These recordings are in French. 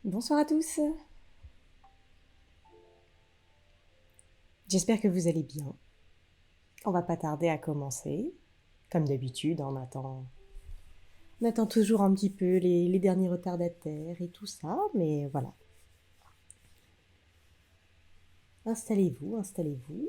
Bonsoir à tous, j'espère que vous allez bien. On va pas tarder à commencer. Comme d'habitude, on attend toujours un petit peu les derniers retardataires et tout ça, mais voilà. Installez-vous, installez-vous.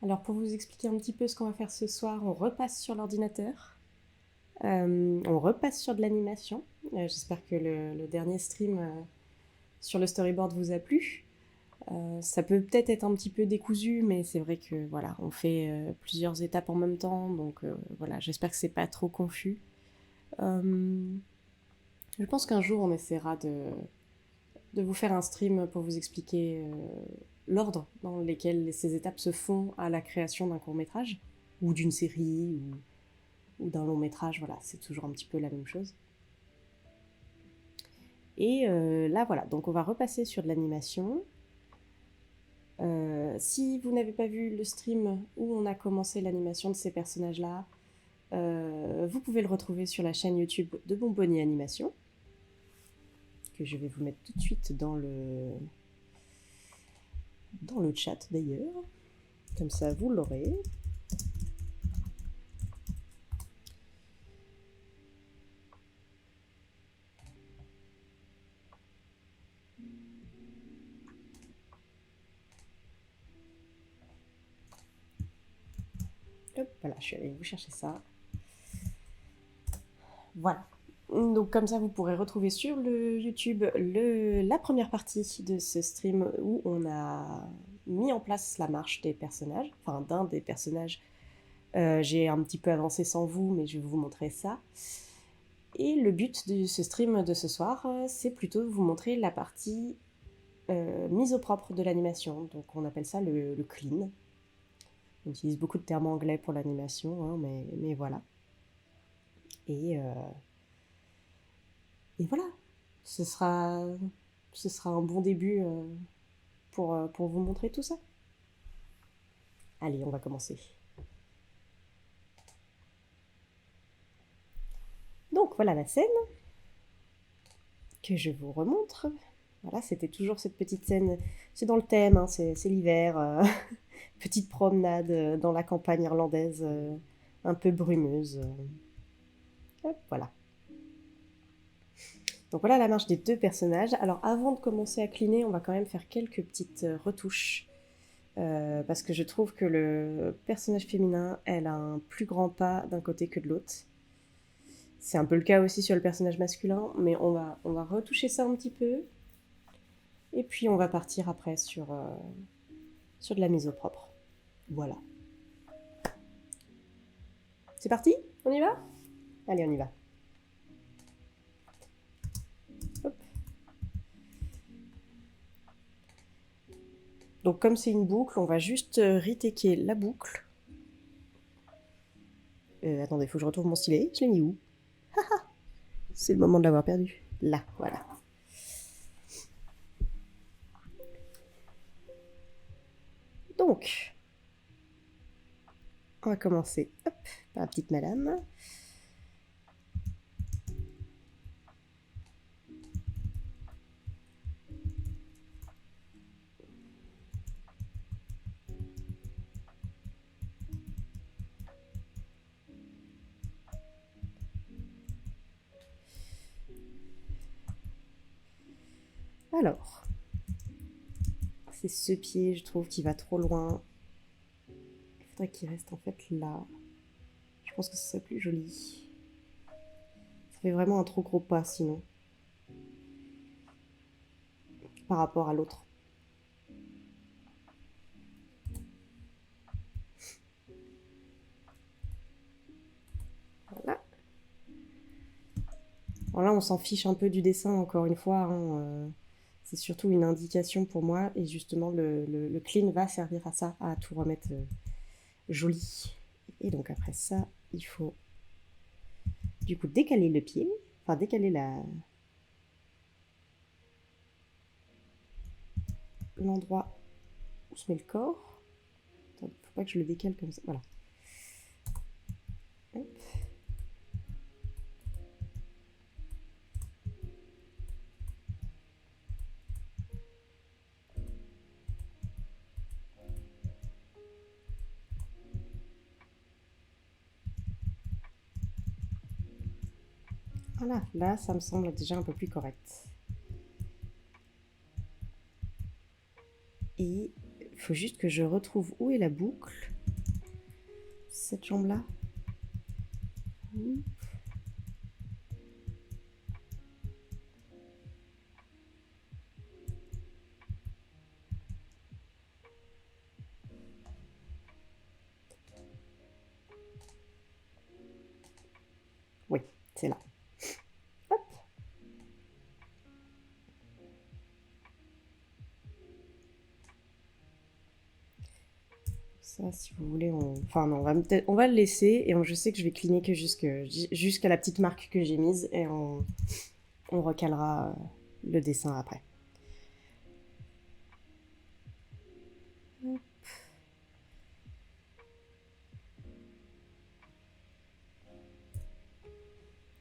Alors pour vous expliquer un petit peu ce qu'on va faire ce soir, on repasse sur l'ordinateur. On repasse sur de l'animation. J'espère que le dernier stream sur le storyboard vous a plu. Ça peut peut-être être un petit peu décousu, mais c'est vrai que voilà, on fait plusieurs étapes en même temps, donc voilà, j'espère que c'est pas trop confus. Euh, je pense qu'un jour on essaiera de vous faire un stream pour vous expliquer l'ordre dans lequel ces étapes se font à la création d'un court métrage, ou d'une série, ou d'un long métrage, voilà, c'est toujours un petit peu la même chose. Et là voilà, donc on va repasser sur de l'animation. Si vous n'avez pas vu le stream où on a commencé l'animation de ces personnages-là, vous pouvez le retrouver sur la chaîne YouTube de Bonbonnier Animation, que je vais vous mettre tout de suite dans le chat d'ailleurs. Comme ça, vous l'aurez. Hop, voilà, je suis allée vous chercher ça. Voilà. Donc comme ça, vous pourrez retrouver sur le YouTube la première partie de ce stream où on a mis en place la marche des personnages, enfin d'un des personnages. J'ai un petit peu avancé sans vous, mais je vais vous montrer ça. Et le but de ce stream de ce soir, c'est plutôt de vous montrer la partie mise au propre de l'animation. Donc on appelle ça le clean. On utilise beaucoup de termes anglais pour l'animation, hein, mais voilà. Et, euh, et voilà, ce sera, ce sera un bon début pour vous montrer tout ça. Allez, on va commencer. Donc voilà la scène que je vous remontre. Voilà, c'était toujours cette petite scène. C'est dans le thème, hein, c'est l'hiver. Petite promenade dans la campagne irlandaise, un peu brumeuse. Hop, voilà. Donc voilà la marche des deux personnages. Alors avant de commencer à cleaner, on va quand même faire quelques petites retouches. Parce que je trouve que le personnage féminin, elle a un plus grand pas d'un côté que de l'autre. C'est un peu le cas aussi sur le personnage masculin, mais on va retoucher ça un petit peu. Et puis on va partir après sur de la mise au propre. Voilà. C'est parti? On y va? Allez, on y va. Hop. Donc comme c'est une boucle, on va juste retaker la boucle. Attendez, il faut que je retrouve mon stylet. Je l'ai mis où? C'est le moment de l'avoir perdu. Là, voilà. Donc, on va commencer hop, par la petite madame. Alors, c'est ce pied, je trouve, qui va trop loin. Il faudrait qu'il reste en fait là. Je pense que ce serait plus joli. Ça fait vraiment un trop gros pas sinon, par rapport à l'autre. Voilà. Alors là, on s'en fiche un peu du dessin, encore une fois. Hein, c'est surtout une indication pour moi. Et justement, le clean va servir à ça, à tout remettre joli. Et donc après ça, il faut du coup décaler le pied. Enfin, décaler la... l'endroit où se met le corps. Attends, faut pas que je le décale comme ça. Voilà. Hop. Voilà, là, ça me semble déjà un peu plus correct. Et il faut juste que je retrouve où est la boucle. Cette jambe-là. Oui, c'est là. Hop. Ça, si vous voulez, enfin non, on va le laisser et je sais que je vais cliniquer jusqu'à la petite marque que j'ai mise et on recalera le dessin après. Hop.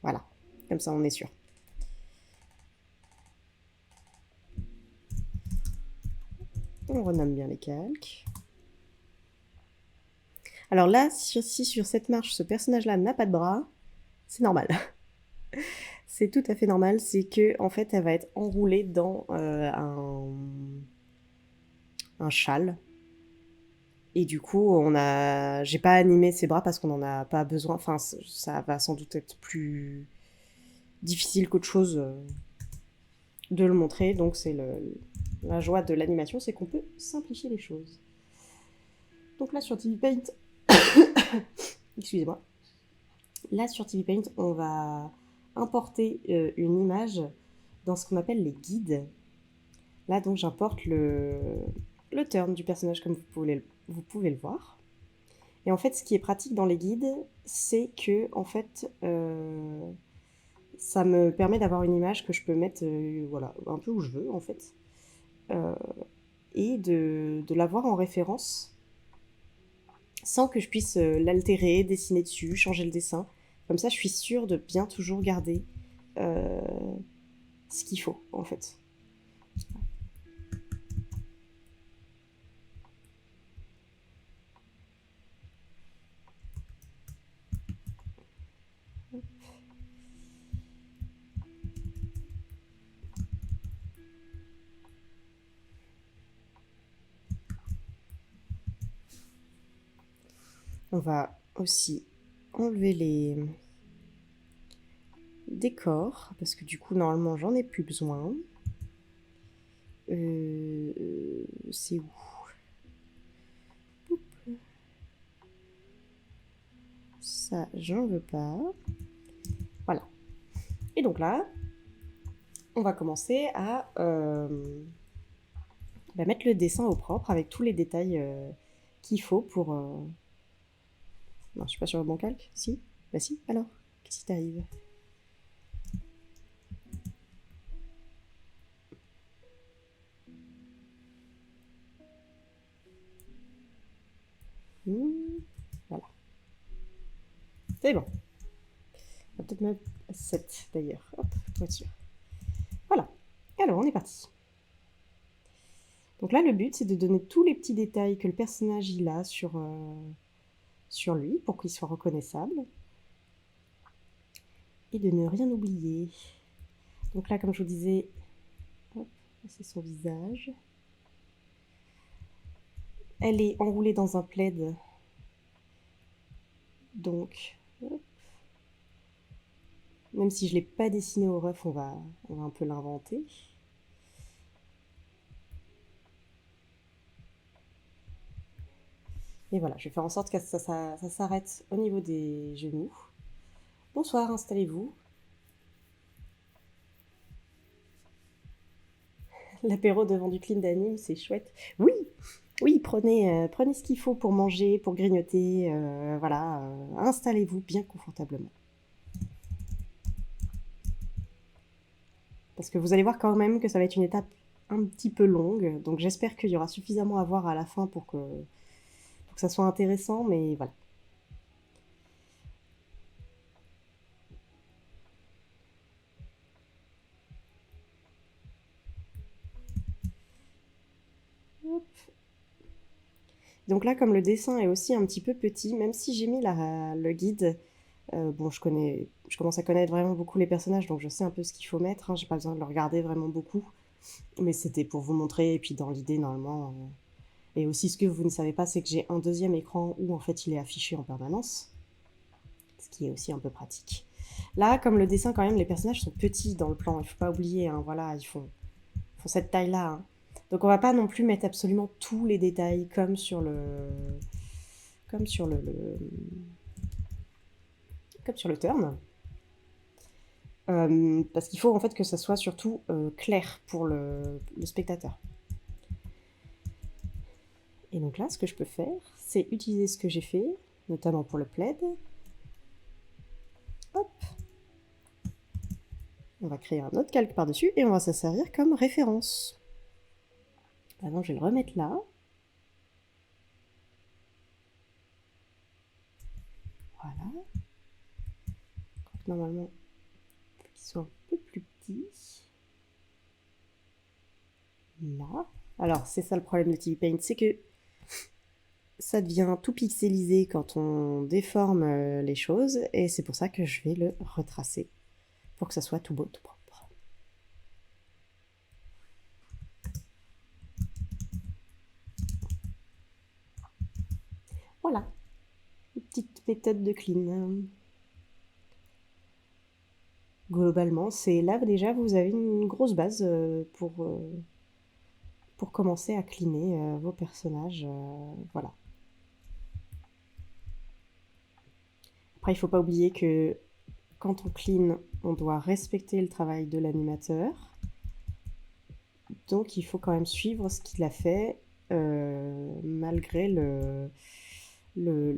Voilà, comme ça on est sûr. On renomme bien les calques. Alors là, si sur cette marche, ce personnage-là n'a pas de bras, c'est normal. C'est tout à fait normal, c'est que en fait, elle va être enroulée dans un châle. Et du coup, j'ai pas animé ses bras parce qu'on n'en a pas besoin. Enfin, ça va sans doute être plus difficile qu'autre chose de le montrer. Donc c'est la joie de l'animation, c'est qu'on peut simplifier les choses. Donc là sur TV Paint, excusez-moi. Là sur TV Paint, on va importer une image dans ce qu'on appelle les guides. Là donc j'importe le turn du personnage comme vous pouvez le voir. Et en fait, ce qui est pratique dans les guides, c'est que en fait, ça me permet d'avoir une image que je peux mettre voilà, un peu où je veux en fait. Et de l'avoir en référence sans que je puisse l'altérer, dessiner dessus, changer le dessin. Comme ça, je suis sûre de bien toujours garder ce qu'il faut en fait. On va aussi enlever les décors parce que du coup normalement j'en ai plus besoin. C'est où? Ça j'en veux pas. Voilà. Et donc là, on va commencer à mettre le dessin au propre avec tous les détails qu'il faut pour... Non, je suis pas sur le bon calque. Si? Bah si, alors. Qu'est-ce qui t'arrive? Voilà. C'est bon. On va peut-être mettre 7 d'ailleurs. Hop, pour être sûr. Voilà. Alors, on est parti. Donc là, le but, c'est de donner tous les petits détails que le personnage il a sur lui pour qu'il soit reconnaissable. Et de ne rien oublier. Donc là, comme je vous disais, hop, c'est son visage. Elle est enroulée dans un plaid. Donc, hop. Même si je ne l'ai pas dessiné au ref, on va un peu l'inventer. Et voilà, je vais faire en sorte que ça s'arrête au niveau des genoux. Bonsoir, installez-vous. L'apéro devant du clean d'anime, c'est chouette. Oui, oui, prenez ce qu'il faut pour manger, pour grignoter. Voilà, installez-vous bien confortablement. Parce que vous allez voir quand même que ça va être une étape un petit peu longue, donc j'espère qu'il y aura suffisamment à voir à la fin pour que ça soit intéressant, mais voilà. Hop. Donc là, comme le dessin est aussi un petit peu petit, même si j'ai mis le guide, bon, je commence à connaître vraiment beaucoup les personnages, donc je sais un peu ce qu'il faut mettre, hein, j'ai pas besoin de le regarder vraiment beaucoup, mais c'était pour vous montrer, et puis dans l'idée, normalement. Et aussi, ce que vous ne savez pas, c'est que j'ai un deuxième écran où en fait il est affiché en permanence, ce qui est aussi un peu pratique. Là, comme le dessin, quand même, les personnages sont petits dans le plan, il faut pas oublier, hein, voilà, font cette taille-là, hein. Donc on va pas non plus mettre absolument tous les détails comme sur comme sur le turn. Parce qu'il faut en fait que ça soit surtout clair pour le spectateur. Et donc là, ce que je peux faire, c'est utiliser ce que j'ai fait, notamment pour le plaid. Hop. On va créer un autre calque par-dessus et on va s'en servir comme référence. Maintenant, je vais le remettre là. Voilà. Donc, normalement, il faut qu'il soit un peu plus petit. Là. Alors, c'est ça le problème de TV Paint, c'est que ça devient tout pixelisé quand on déforme les choses, et c'est pour ça que je vais le retracer, pour que ça soit tout beau, tout propre. Voilà, une petite méthode de clean. Globalement, c'est là déjà, vous avez une grosse base pour commencer à cleaner vos personnages. Voilà. Après, il ne faut pas oublier que quand on clean, on doit respecter le travail de l'animateur. Donc il faut quand même suivre ce qu'il a fait malgré le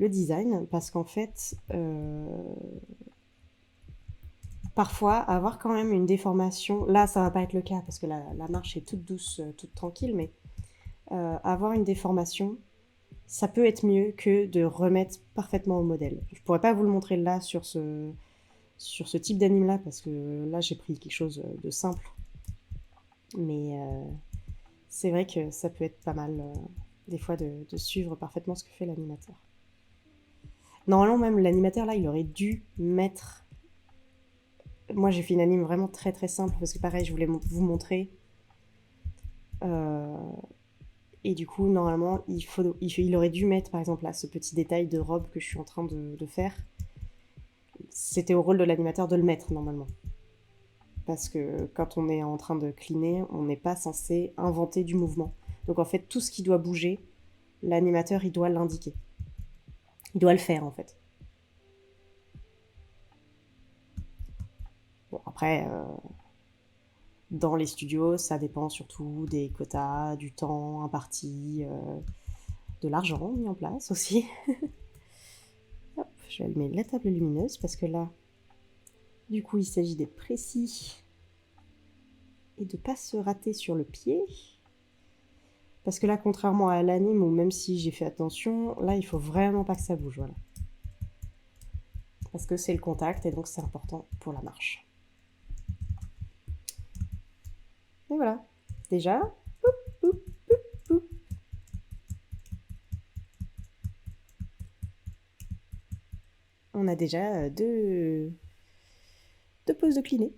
design, parce qu'en fait, parfois, avoir quand même une déformation, là ça va pas être le cas parce que la marche est toute douce, toute tranquille, mais avoir une déformation, ça peut être mieux que de remettre parfaitement au modèle. Je pourrais pas vous le montrer là sur ce type d'anime là, parce que là j'ai pris quelque chose de simple, mais c'est vrai que ça peut être pas mal des fois de suivre parfaitement ce que fait l'animateur. Normalement même l'animateur là il aurait dû mettre... Moi j'ai fait une anime vraiment très très simple parce que pareil je voulais vous montrer. Et du coup normalement il aurait dû mettre par exemple là ce petit détail de robe que je suis en train de faire. C'était au rôle de l'animateur de le mettre normalement. Parce que quand on est en train de cleaner, on n'est pas censé inventer du mouvement. Donc en fait tout ce qui doit bouger, l'animateur il doit l'indiquer. Il doit le faire en fait. Bon, après, dans les studios, ça dépend surtout des quotas, du temps imparti, de l'argent mis en place aussi. Hop, je vais allumer la table lumineuse parce que là, du coup, il s'agit d'être précis et de ne pas se rater sur le pied. Parce que là, contrairement à l'anime, où même si j'ai fait attention, là, il faut vraiment pas que ça bouge, voilà. Parce que c'est le contact et donc c'est important pour la marche. Et voilà, déjà, poup, poup, poup, poup. On a déjà deux poses de cliné.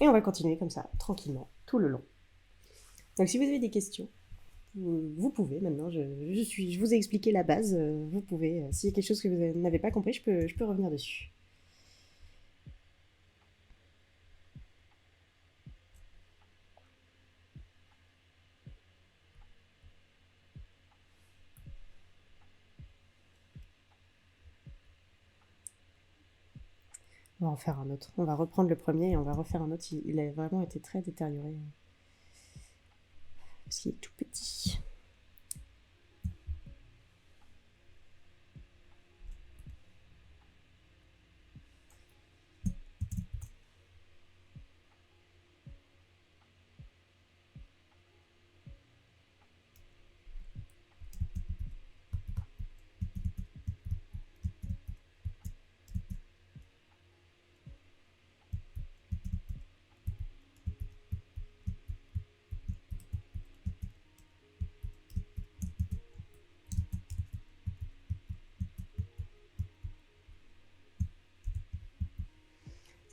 Et on va continuer comme ça, tranquillement, tout le long. Donc si vous avez des questions, vous pouvez maintenant, je vous ai expliqué la base, vous pouvez, s'il y a quelque chose que vous n'avez pas compris, je peux revenir dessus. On va en faire un autre. On va reprendre le premier et on va refaire un autre. Il a vraiment été très détérioré. Parce qu'il est tout petit.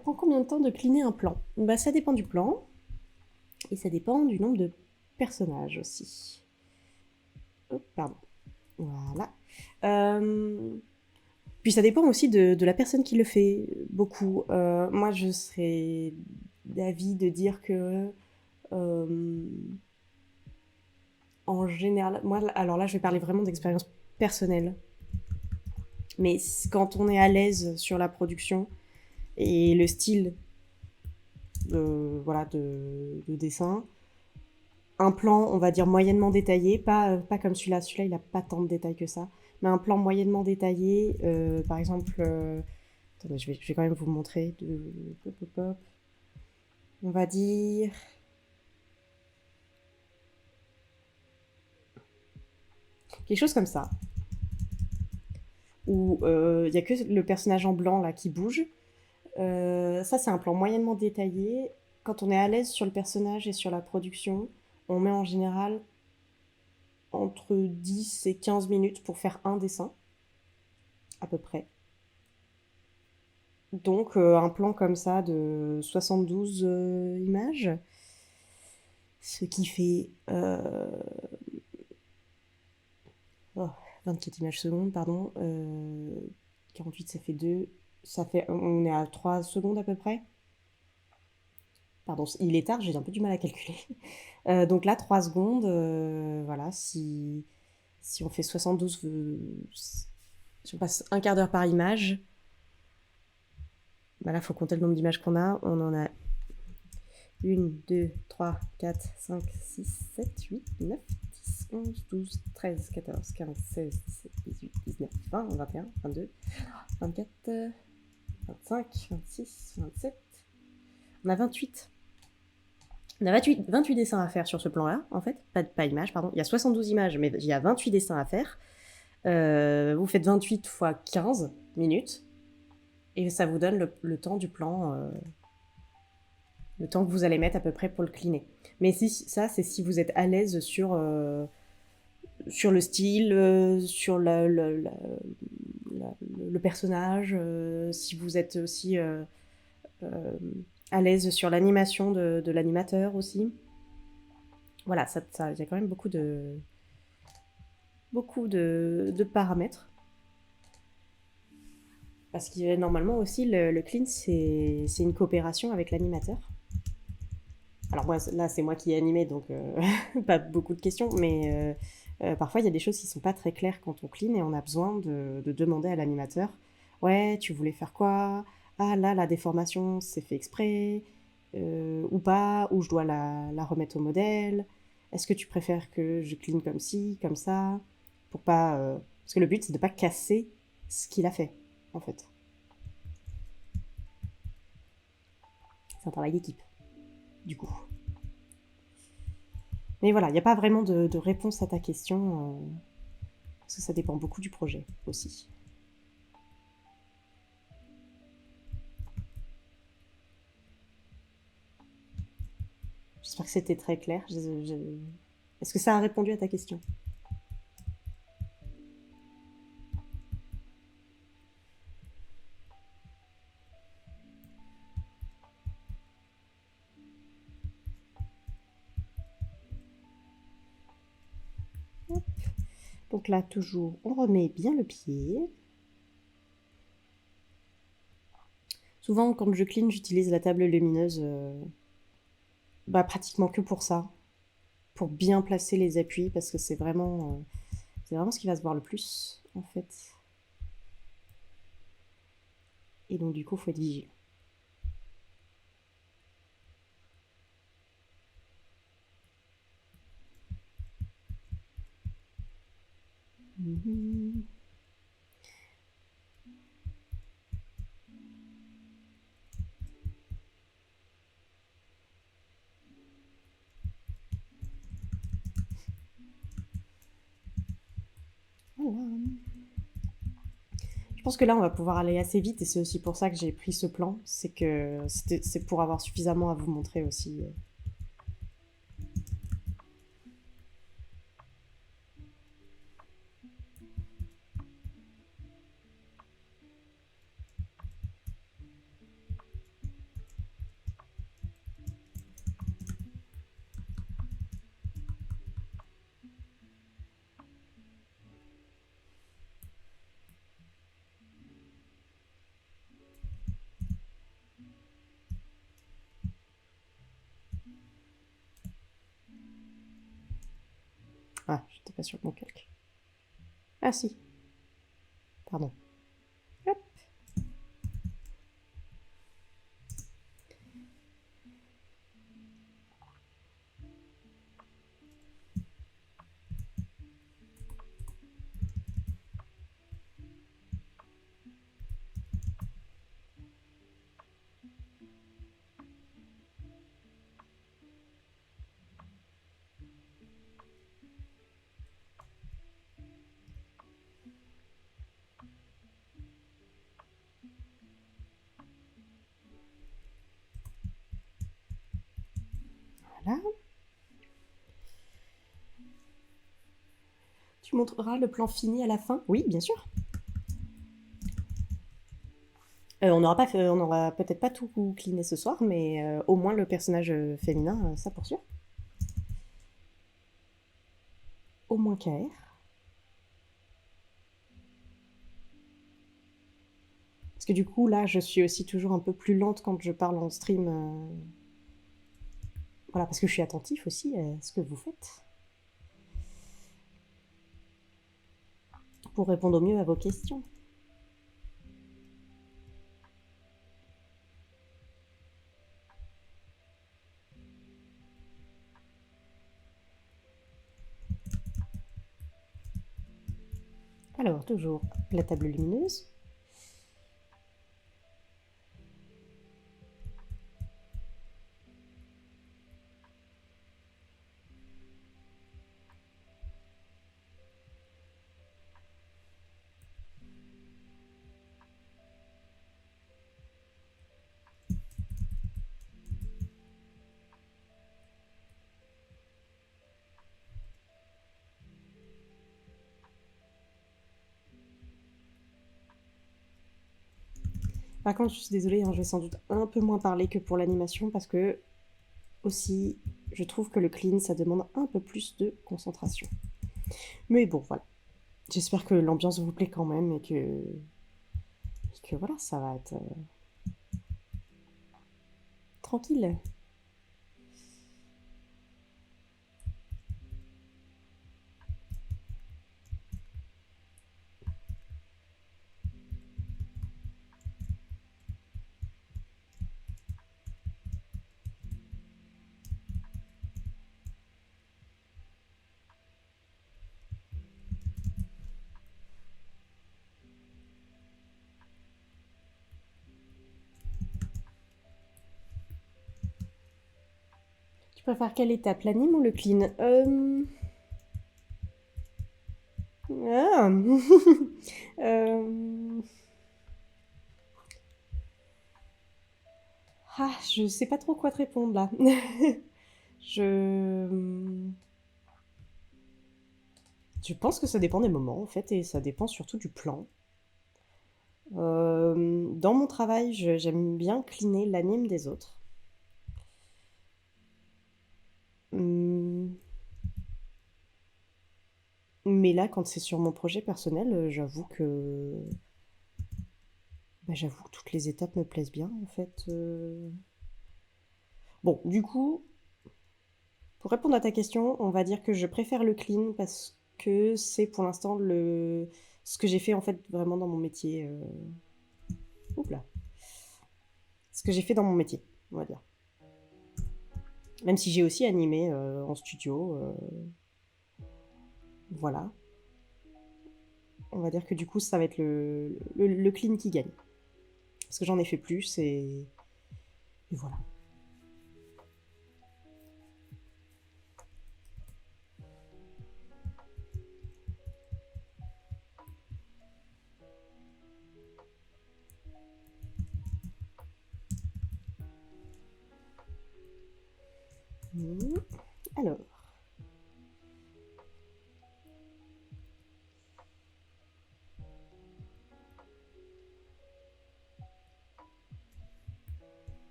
prend combien de temps de cleaner un plan? Bah, ça dépend du plan et ça dépend du nombre de personnages aussi. Oh, pardon. Voilà. Puis ça dépend aussi de la personne qui le fait, beaucoup. Moi, je serais d'avis de dire que, en général, moi, alors là, je vais parler vraiment d'expérience personnelle. Mais quand on est à l'aise sur la production et le style voilà, de dessin, un plan, on va dire, moyennement détaillé, pas comme celui-là. Celui-là, il n'a pas tant de détails que ça. Mais un plan moyennement détaillé, par exemple... attendez, je vais quand même vous montrer. Hop, hop, hop. On va dire... quelque chose comme ça. Où il n'y a que le personnage en blanc là qui bouge. Ça, c'est un plan moyennement détaillé. Quand on est à l'aise sur le personnage et sur la production, on met en général entre 10 et 15 minutes pour faire un dessin, à peu près. Donc, un plan comme ça de 72 images, ce qui fait 24 images secondes, pardon. 48, ça fait 2. On est à 3 secondes à peu près. Pardon, il est tard, j'ai un peu du mal à calculer. Donc là, 3 secondes, voilà, si on fait 72, si on passe un quart d'heure par image, bah là, il faut compter le nombre d'images qu'on a. On en a 1, 2, 3, 4, 5, 6, 7, 8, 9, 10, 11, 12, 13, 14, 15, 16, 17, 18, 19, 20, 21, 22, 24, 25, 26, 27. On a 28. On a 28 dessins à faire sur ce plan-là, en fait. Pas images, pardon. Il y a 72 images, mais il y a 28 dessins à faire. Vous faites 28 fois 15 minutes. Et ça vous donne le temps du plan, le temps que vous allez mettre à peu près pour le cleaner. Mais ça, c'est si vous êtes à l'aise sur le style, sur le personnage, si vous êtes aussi à l'aise sur l'animation de l'animateur aussi. Voilà, il y a quand même beaucoup de paramètres. Parce que normalement aussi, le clean, c'est une coopération avec l'animateur. Alors moi, là, c'est moi qui ai animé, donc pas beaucoup de questions, mais parfois, il y a des choses qui sont pas très claires quand on clean et on a besoin de demander à l'animateur, ouais, tu voulais faire quoi? Ah là, la déformation, c'est fait exprès, ou pas, ou je dois la remettre au modèle. Est-ce que tu préfères que je clean comme ci, comme ça, pour pas... Parce que le but, c'est de pas casser ce qu'il a fait, en fait. C'est un travail d'équipe, du coup. Mais voilà, il n'y a pas vraiment de réponse à ta question, parce que ça dépend beaucoup du projet aussi. J'espère que c'était très clair. Est-ce que ça a répondu à ta question? Hop. Donc là, toujours, on remet bien le pied. Souvent, quand je clean, j'utilise la table lumineuse pratiquement que pour ça, pour bien placer les appuis, parce que c'est vraiment ce qui va se voir le plus, en fait. Et donc, du coup, il faut être vigilant. Mmh. Voilà. Je pense que là, on va pouvoir aller assez vite et c'est aussi pour ça que j'ai pris ce plan. C'est pour avoir suffisamment à vous montrer aussi. Ah, j'étais pas sur le bon calque. Ah si, pardon. Hop. Voilà. Tu montreras le plan fini à la fin? Oui, bien sûr. On n'aura peut-être pas tout cleané ce soir, mais au moins le personnage féminin, ça pour sûr. Au moins KR. Parce que du coup, là, je suis aussi toujours un peu plus lente quand je parle en stream. Voilà, parce que je suis attentif aussi à ce que vous faites. Pour répondre au mieux à vos questions. Alors, toujours la table lumineuse. Par contre, je suis désolée, hein, je vais sans doute un peu moins parler que pour l'animation parce que, aussi, je trouve que le clean, ça demande un peu plus de concentration. Mais bon, voilà. J'espère que l'ambiance vous plaît quand même et que voilà, ça va être tranquille. Tu préfères quelle étape, l'anime ou le clean? Ah. Euh, Ah, je sais pas trop quoi te répondre là. Je... Je pense que ça dépend des moments en fait et ça dépend surtout du plan. Dans mon travail, j'aime bien cleaner l'anime des autres. Hum, Mais là, quand c'est sur mon projet personnel, j'avoue que toutes les étapes me plaisent bien en fait. Bon, du coup, pour répondre à ta question, on va dire que je préfère le clean parce que c'est pour l'instant ce que j'ai fait en fait vraiment dans mon métier. Oups là. Ce que j'ai fait dans mon métier, on va dire. Même si j'ai aussi animé en studio, voilà. On va dire que du coup, ça va être le clean qui gagne. Parce que j'en ai fait plus et voilà. Alors,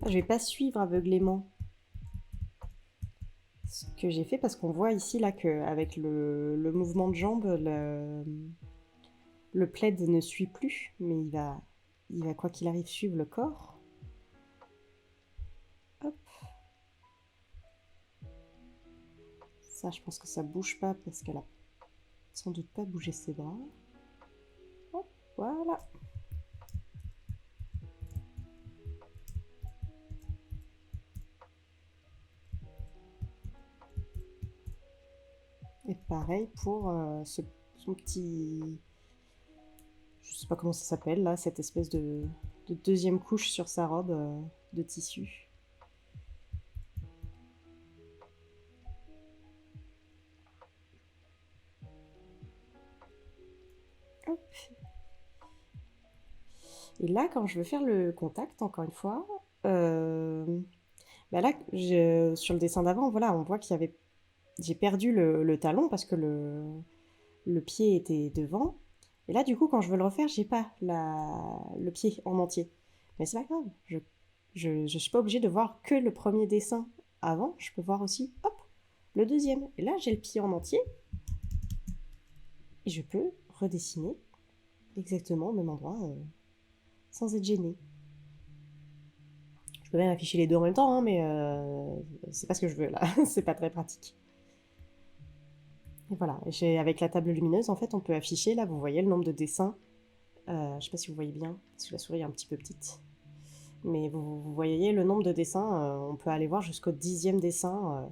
je vais pas suivre aveuglément ce que j'ai fait parce qu'on voit ici là qu'avec le mouvement de jambe, le plaid ne suit plus, mais il va quoi qu'il arrive suivre le corps. Hop. Ça, je pense que ça bouge pas parce qu'elle a sans doute pas bougé ses bras. Hop, voilà. Et pareil pour son petit... Je sais pas comment ça s'appelle là, cette espèce de deuxième couche sur sa robe de tissu. Hop. Et là, quand je veux faire le contact, encore une fois, bah là, sur le dessin d'avant, voilà, on voit qu'il y avait... J'ai perdu le talon parce que le pied était devant. Et là, du coup, quand je veux le refaire, j'ai pas le pied en entier. Mais c'est pas grave. Je suis pas obligée de voir que le premier dessin avant. Je peux voir aussi, hop, le deuxième. Et là, j'ai le pied en entier. Et je peux redessiner exactement au même endroit sans être gênée. Je peux même afficher les deux en même temps, hein, mais c'est pas ce que je veux là. C'est pas très pratique. Et voilà, avec la table lumineuse, en fait, on peut afficher, là, vous voyez le nombre de dessins. Je sais pas si vous voyez bien, parce que la souris est un petit peu petite. Mais vous voyez le nombre de dessins, on peut aller voir jusqu'au 10e dessin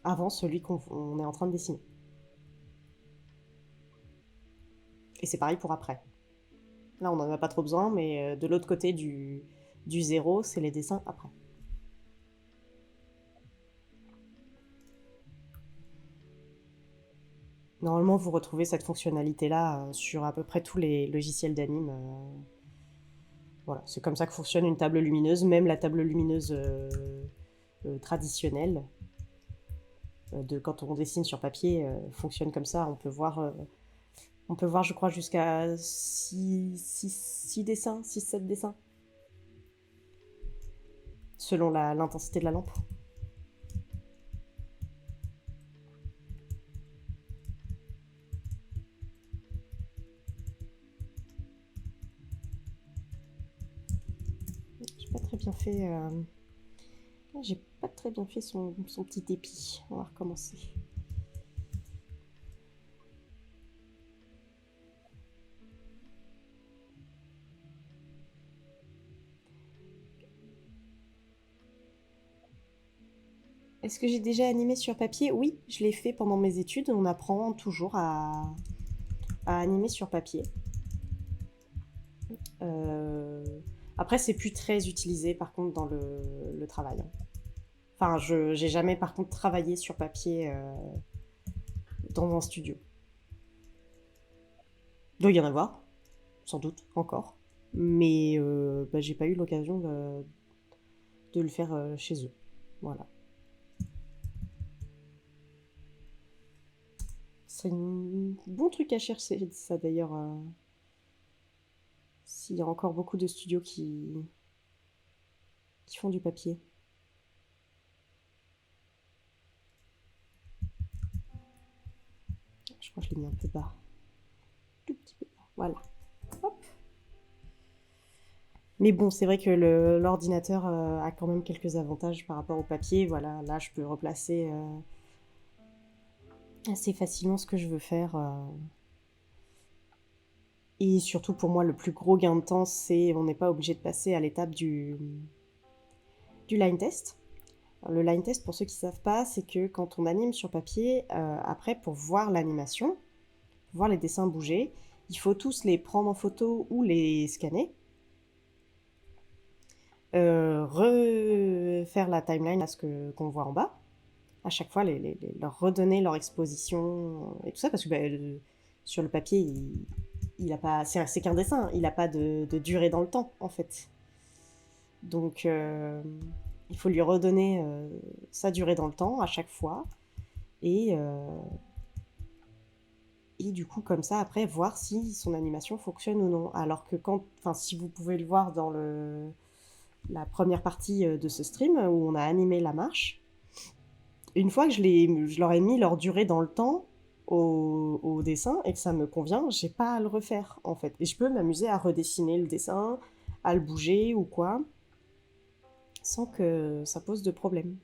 avant celui qu'on est en train de dessiner. Et c'est pareil pour après. Là, on n'en a pas trop besoin, mais de l'autre côté du 0, c'est les dessins après. Normalement, vous retrouvez cette fonctionnalité-là sur à peu près tous les logiciels d'anime. Voilà, c'est comme ça que fonctionne une table lumineuse, même la table lumineuse traditionnelle. Quand on dessine sur papier, fonctionne comme ça. On peut voir je crois, jusqu'à 6 dessins, 6-7 dessins, selon l'intensité de la lampe. J'ai pas très bien fait... J'ai pas très bien fait son petit épi. On va recommencer. Est-ce que j'ai déjà animé sur papier? Oui, je l'ai fait pendant mes études. On apprend toujours à animer sur papier. Après, c'est plus très utilisé par contre dans le travail. Enfin, j'ai jamais par contre travaillé sur papier dans un studio. Il doit y en avoir, sans doute, encore. Mais bah, j'ai pas eu l'occasion de le faire chez eux. Voilà. C'est un bon truc à chercher, ça d'ailleurs. S'il y a encore beaucoup de studios qui font du papier. Je crois que je l'ai mis un peu bas. Tout petit peu bas. Voilà. Hop. Mais bon, c'est vrai que l'ordinateur a quand même quelques avantages par rapport au papier. Voilà, là, je peux replacer assez facilement ce que je veux faire. Et surtout, pour moi, le plus gros gain de temps, c'est on n'est pas obligé de passer à l'étape du line test. Le line test, pour ceux qui ne savent pas, c'est que quand on anime sur papier, après, pour voir l'animation, pour voir les dessins bouger, il faut tous les prendre en photo ou les scanner. Refaire la timeline à qu'on voit en bas. À chaque fois, leur redonner leur exposition et tout ça, parce que bah, sur le papier, il a pas, c'est qu'un dessin, il n'a pas de durée dans le temps, en fait. Donc, il faut lui redonner sa durée dans le temps à chaque fois. Et du coup, comme ça, après, voir si son animation fonctionne ou non. Alors que si vous pouvez le voir dans la première partie de ce stream où on a animé la marche, une fois que je leur ai mis leur durée dans le temps au dessin et que ça me convient, j'ai pas à le refaire en fait. Et je peux m'amuser à redessiner le dessin, à le bouger ou quoi, sans que ça pose de problème.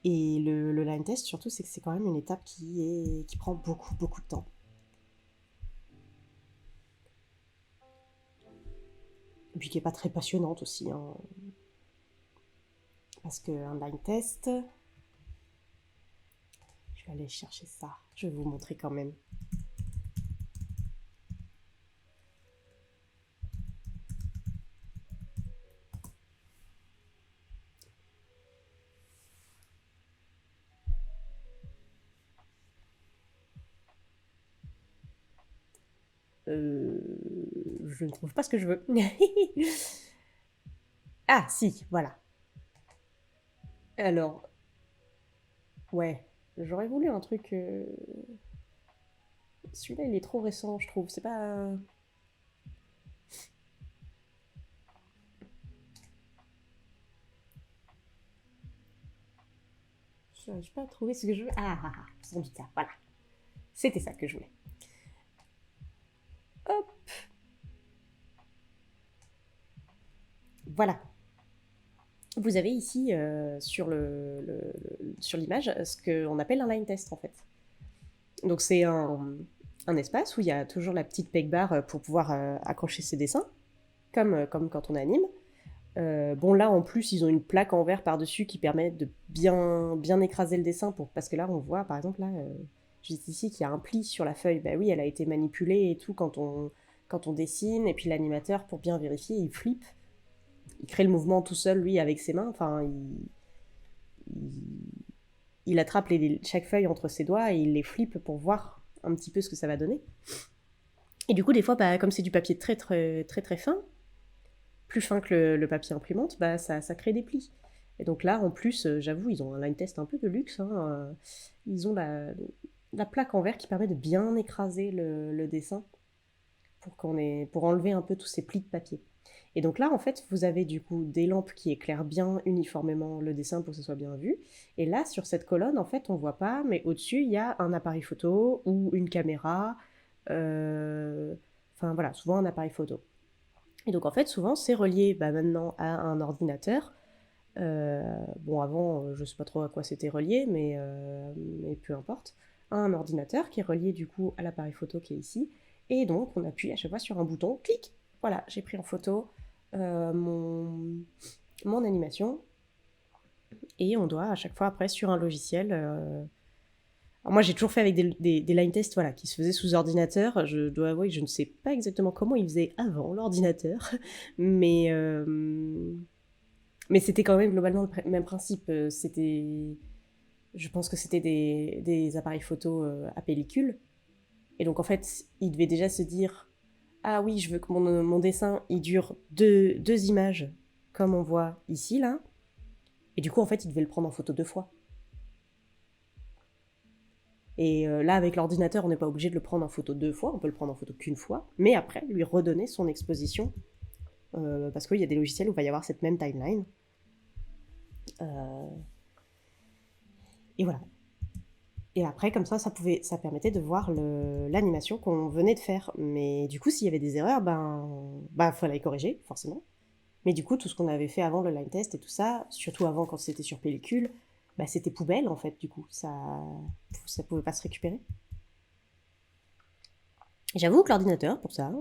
Et le line test, surtout, c'est que c'est quand même une étape qui prend beaucoup, beaucoup de temps. Et puis qui n'est pas très passionnante aussi. Hein. Parce qu'un line test, je vais aller chercher ça. Je vais vous montrer quand même. Je ne trouve pas ce que je veux. Ah, si, voilà. Alors, ouais, j'aurais voulu un truc. Celui-là, il est trop récent, je trouve. C'est pas. Je n'arrive pas à trouver ce que je veux. Sans doute ça, voilà. C'était ça que je voulais. Hop. Voilà. Vous avez ici sur l'image ce qu'on appelle un line test en fait. Donc c'est un espace où il y a toujours la petite peg bar pour pouvoir accrocher ses dessins, comme quand on anime. Bon là en plus ils ont une plaque en verre par-dessus qui permet de bien écraser le dessin parce que là on voit par exemple là juste ici qu'il y a un pli sur la feuille. Bah oui, elle a été manipulée et tout quand on dessine, et puis l'animateur pour bien vérifier il flippe, il crée le mouvement tout seul lui avec ses mains, enfin il attrape chaque feuille entre ses doigts et il les flippe pour voir un petit peu ce que ça va donner. Et du coup des fois bah, comme c'est du papier très très très très fin, plus fin que le papier imprimante, bah ça crée des plis. Et donc là, en plus, j'avoue, ils ont un line test un peu de luxe. Hein, ils ont la plaque en verre qui permet de bien écraser le dessin pour enlever un peu tous ces plis de papier. Et donc là, en fait, vous avez du coup des lampes qui éclairent bien uniformément le dessin pour que ce soit bien vu. Et là, sur cette colonne, en fait, on voit pas, mais au-dessus, il y a un appareil photo ou une caméra. Enfin voilà, souvent un appareil photo. Et donc en fait, souvent, c'est relié maintenant à un ordinateur. Bon, avant, je sais pas trop à quoi c'était relié, mais peu importe. Un ordinateur qui est relié du coup à l'appareil photo qui est ici. Et donc, on appuie à chaque fois sur un bouton, clic. Voilà, j'ai pris en photo mon animation. Et on doit à chaque fois après sur un logiciel. Alors moi, j'ai toujours fait avec des line tests voilà, qui se faisaient sous ordinateur. Je dois avouer que je ne sais pas exactement comment ils faisaient avant l'ordinateur. Mais, mais c'était quand même globalement le même principe. Je pense que c'était des appareils photo à pellicule. Et donc en fait, il devait déjà se dire, ah oui, je veux que mon dessin il dure deux images, comme on voit ici là. Et du coup, en fait, il devait le prendre en photo deux fois. Et là, avec l'ordinateur, on n'est pas obligé de le prendre en photo deux fois, on peut le prendre en photo qu'une fois, mais après, lui redonner son exposition, parce qu'il y a des logiciels où il va y avoir cette même timeline. Et voilà. Et après, comme ça permettait de voir l'animation qu'on venait de faire. Mais du coup, s'il y avait des erreurs, fallait les corriger, forcément. Mais du coup, tout ce qu'on avait fait avant le line test et tout ça, surtout avant quand c'était sur pellicule, c'était poubelle en fait, du coup. Ça pouvait pas se récupérer. Et j'avoue que l'ordinateur, pour ça,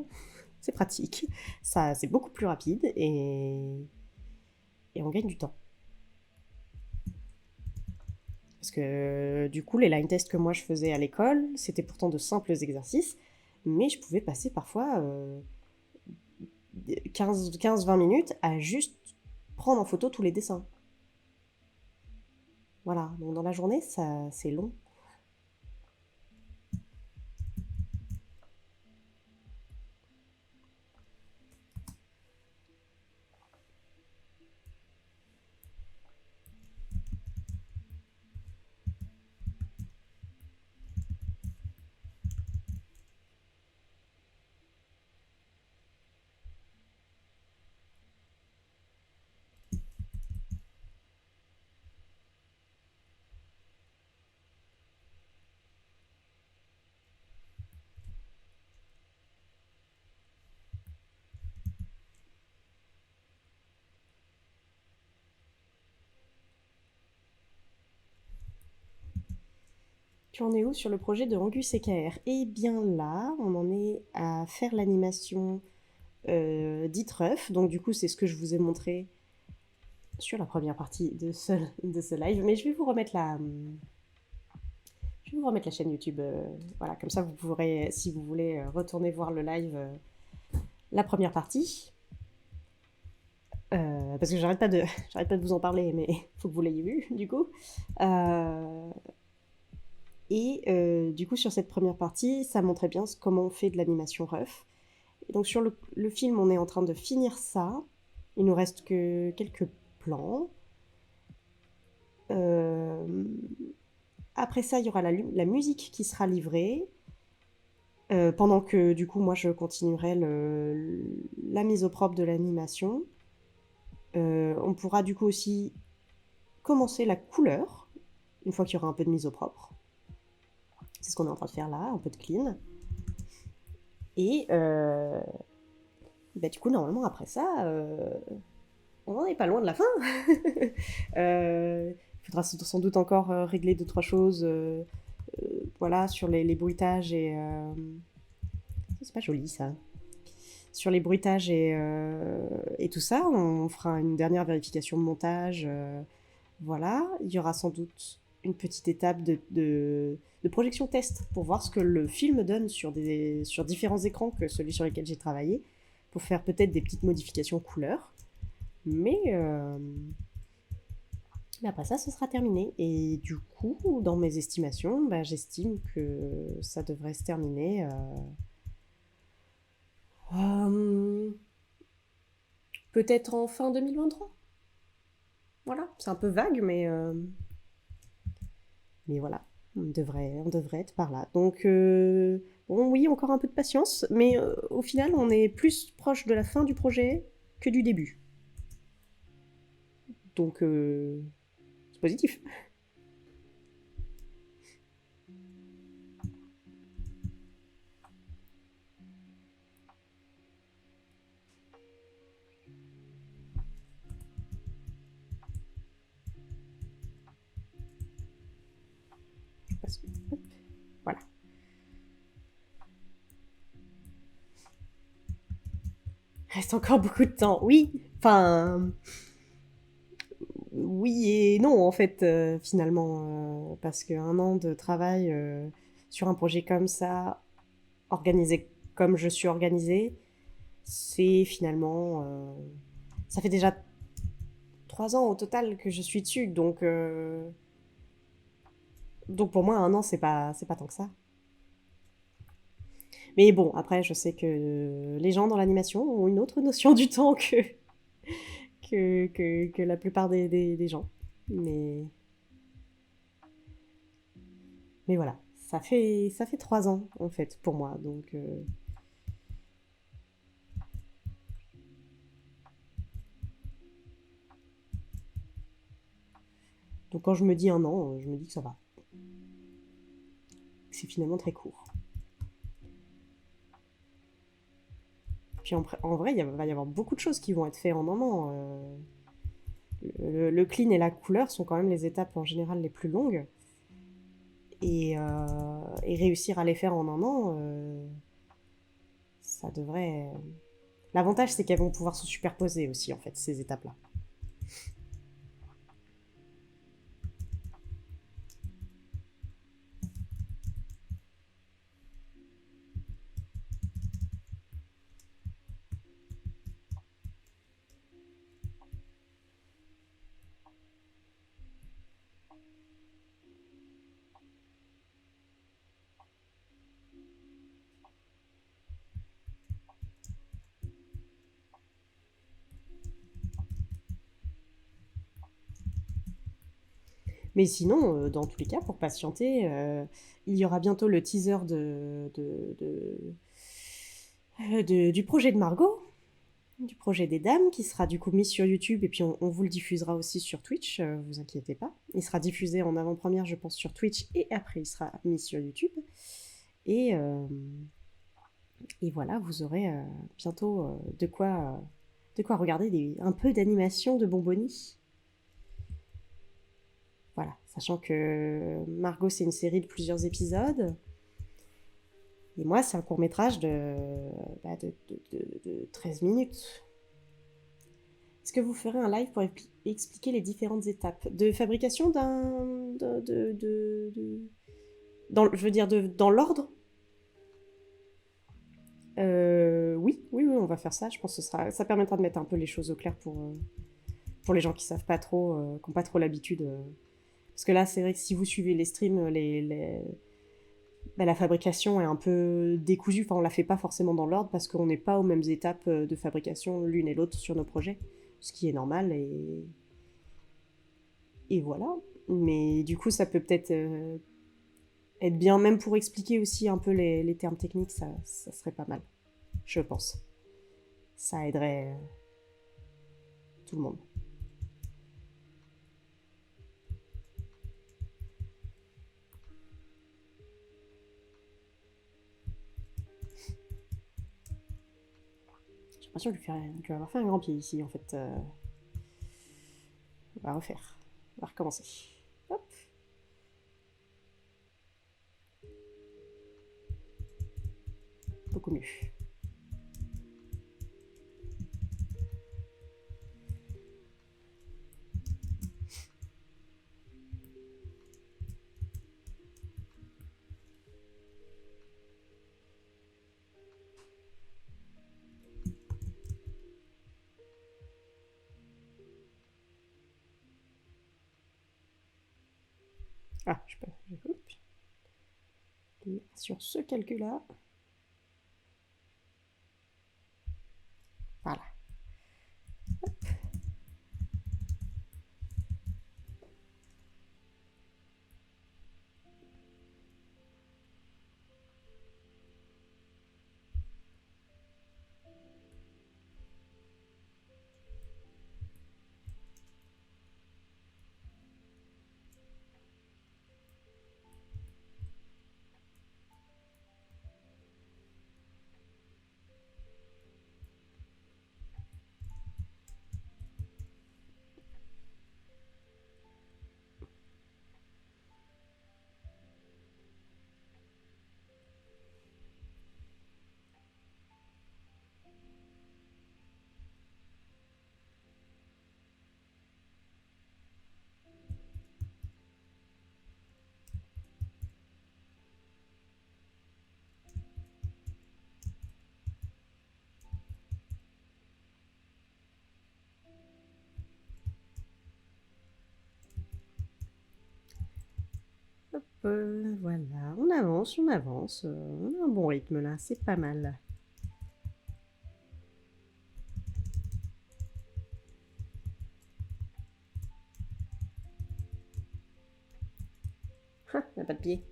c'est pratique. Ça, c'est beaucoup plus rapide et on gagne du temps. Parce que du coup, les line tests que moi je faisais à l'école, c'était pourtant de simples exercices, mais je pouvais passer parfois 15-20 minutes à juste prendre en photo tous les dessins. Voilà, donc dans la journée, ça, c'est long. Tu en es où sur le projet de Angus CKR? Eh bien là, on en est à faire l'animation dite ref. Donc du coup, c'est ce que je vous ai montré sur la première partie de ce live. Mais je vais vous remettre la chaîne YouTube. Voilà, comme ça, vous pourrez, si vous voulez, retourner voir le live, la première partie. Parce que j'arrête pas de vous en parler, mais il faut que vous l'ayez vu, du coup. Du coup, sur cette première partie, ça montrait bien comment on fait de l'animation ref. Et donc, sur le film, on est en train de finir ça. Il nous reste que quelques plans. Après ça, il y aura la musique qui sera livrée. Pendant que, du coup, moi, je continuerai la mise au propre de l'animation. On pourra, du coup, aussi commencer la couleur, une fois qu'il y aura un peu de mise au propre. C'est ce qu'on est en train de faire là, un peu de clean. Et du coup, normalement, après ça, on n'en est pas loin de la fin. Il faudra sans doute encore régler 2-3 choses voilà, sur les bruitages et... c'est pas joli ça. Sur les bruitages et tout ça, on fera une dernière vérification de montage. Voilà, il y aura sans doute une petite étape de projection test pour voir ce que le film donne sur différents écrans que celui sur lequel j'ai travaillé, pour faire peut-être des petites modifications couleurs. Mais après ça, ce sera terminé. Et du coup, dans mes estimations, j'estime que ça devrait se terminer peut-être en fin 2023. Voilà, c'est un peu vague, mais voilà, on devrait être par là. Donc, bon, oui, encore un peu de patience, mais au final, on est plus proche de la fin du projet que du début. Donc, c'est positif. Voilà. Reste encore beaucoup de temps. Oui, enfin, oui et non, en fait, finalement, parce qu'un an de travail sur un projet comme ça, organisé comme je suis organisée, c'est finalement... ça fait déjà 3 ans au total que je suis dessus, donc pour moi, un an, c'est pas tant que ça. Mais bon, après, je sais que les gens dans l'animation ont une autre notion du temps que la plupart des gens. Mais, mais voilà, ça fait 3 ans, en fait, pour moi. Donc quand je me dis un an, je me dis que ça va. C'est finalement très court. Puis en vrai, va y avoir beaucoup de choses qui vont être faites en un an. Le clean et la couleur sont quand même les étapes en général les plus longues. Et réussir à les faire en un an, ça devrait... L'avantage, c'est qu'elles vont pouvoir se superposer aussi, en fait, ces étapes-là. Mais sinon, dans tous les cas, pour patienter, il y aura bientôt le teaser du projet de Margot, du projet des dames, qui sera du coup mis sur YouTube, et puis on vous le diffusera aussi sur Twitch, vous inquiétez pas. Il sera diffusé en avant-première, je pense, sur Twitch, et après il sera mis sur YouTube. Et, euh, et voilà, vous aurez bientôt de quoi regarder un peu d'animation de Bonbonnie. Voilà, Sachant que Margot, c'est une série de plusieurs épisodes. Et moi, c'est un court-métrage de 13 minutes. Est-ce que vous ferez un live pour expliquer les différentes étapes de fabrication d'un... je veux dire, dans l'ordre? Oui, on va faire ça. Je pense que ça permettra de mettre un peu les choses au clair pour les gens qui savent pas trop, qui n'ont pas trop l'habitude. Parce que là, c'est vrai que si vous suivez les streams, la fabrication est un peu décousue. Enfin, on la fait pas forcément dans l'ordre parce qu'on n'est pas aux mêmes étapes de fabrication l'une et l'autre sur nos projets, ce qui est normal et voilà. Mais du coup, ça peut peut-être être bien, même pour expliquer aussi un peu les termes techniques, ça serait pas mal, je pense. Ça aiderait tout le monde. J'ai l'impression que vais avoir fait un grand pied ici, en fait. On va refaire. On va recommencer. Hop. Beaucoup mieux. Ah, je peux. Sur ce calcul-là. Voilà. Hop, voilà. On avance. On a un bon rythme là. C'est pas mal. Ah, on n'a pas de pied.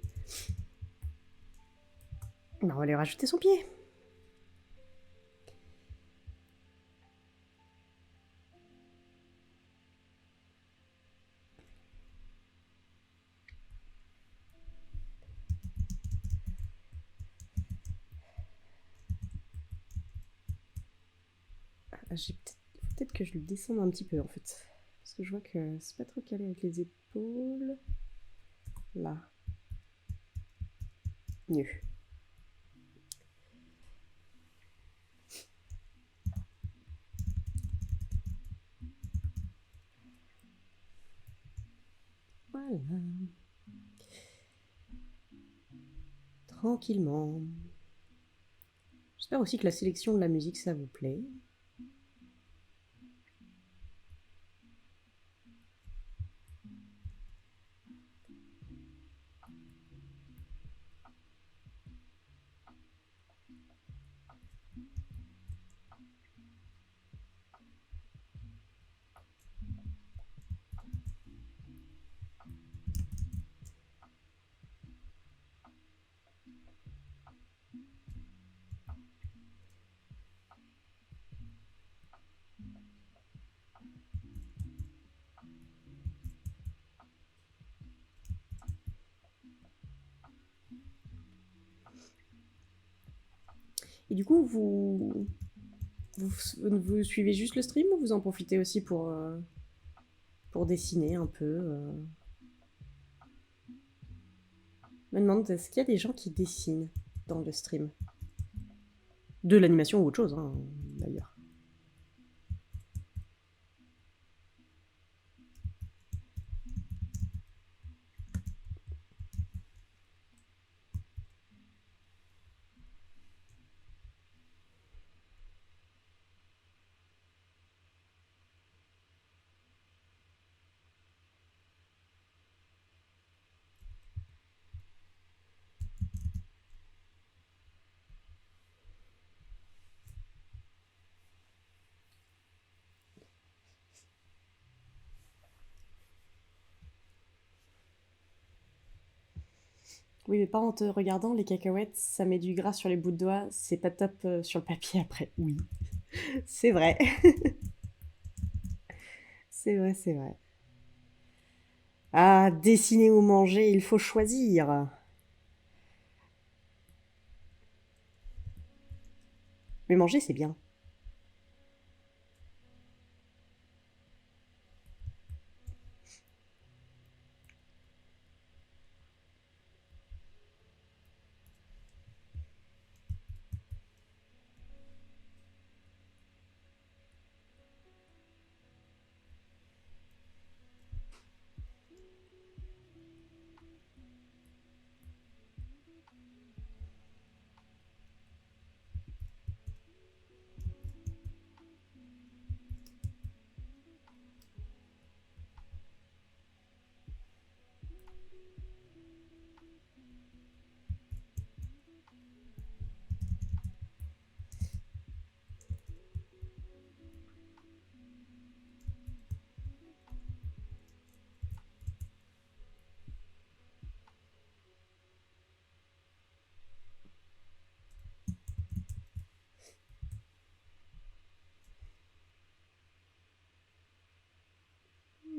On va lui rajouter son pied. Peut-être que je le descende un petit peu en fait. Parce que je vois que c'est pas trop calé avec les épaules. Là. Mieux. Voilà. Tranquillement. J'espère aussi que la sélection de la musique, ça vous plaît. Et du coup, vous suivez juste le stream ou vous en profitez aussi pour dessiner un peu Je me demande, est-ce qu'il y a des gens qui dessinent dans le stream? De l'animation ou autre chose, hein, d'ailleurs. Oui, mais pas en te regardant, les cacahuètes, ça met du gras sur les bouts de doigts, c'est pas top sur le papier après. Oui, c'est vrai. C'est vrai, c'est vrai. Ah, dessiner ou manger, il faut choisir. Mais manger, c'est bien.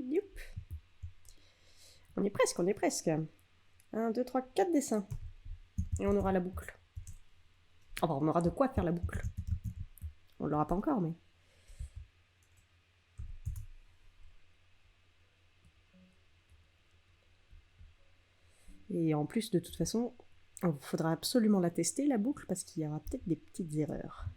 Youp. On est presque, on est presque. Un, 2, 3, 4 dessins. Et on aura la boucle. Enfin, on aura de quoi faire la boucle. On l'aura pas encore, mais... Et en plus, de toute façon, il faudra absolument la tester, la boucle, parce qu'il y aura peut-être des petites erreurs.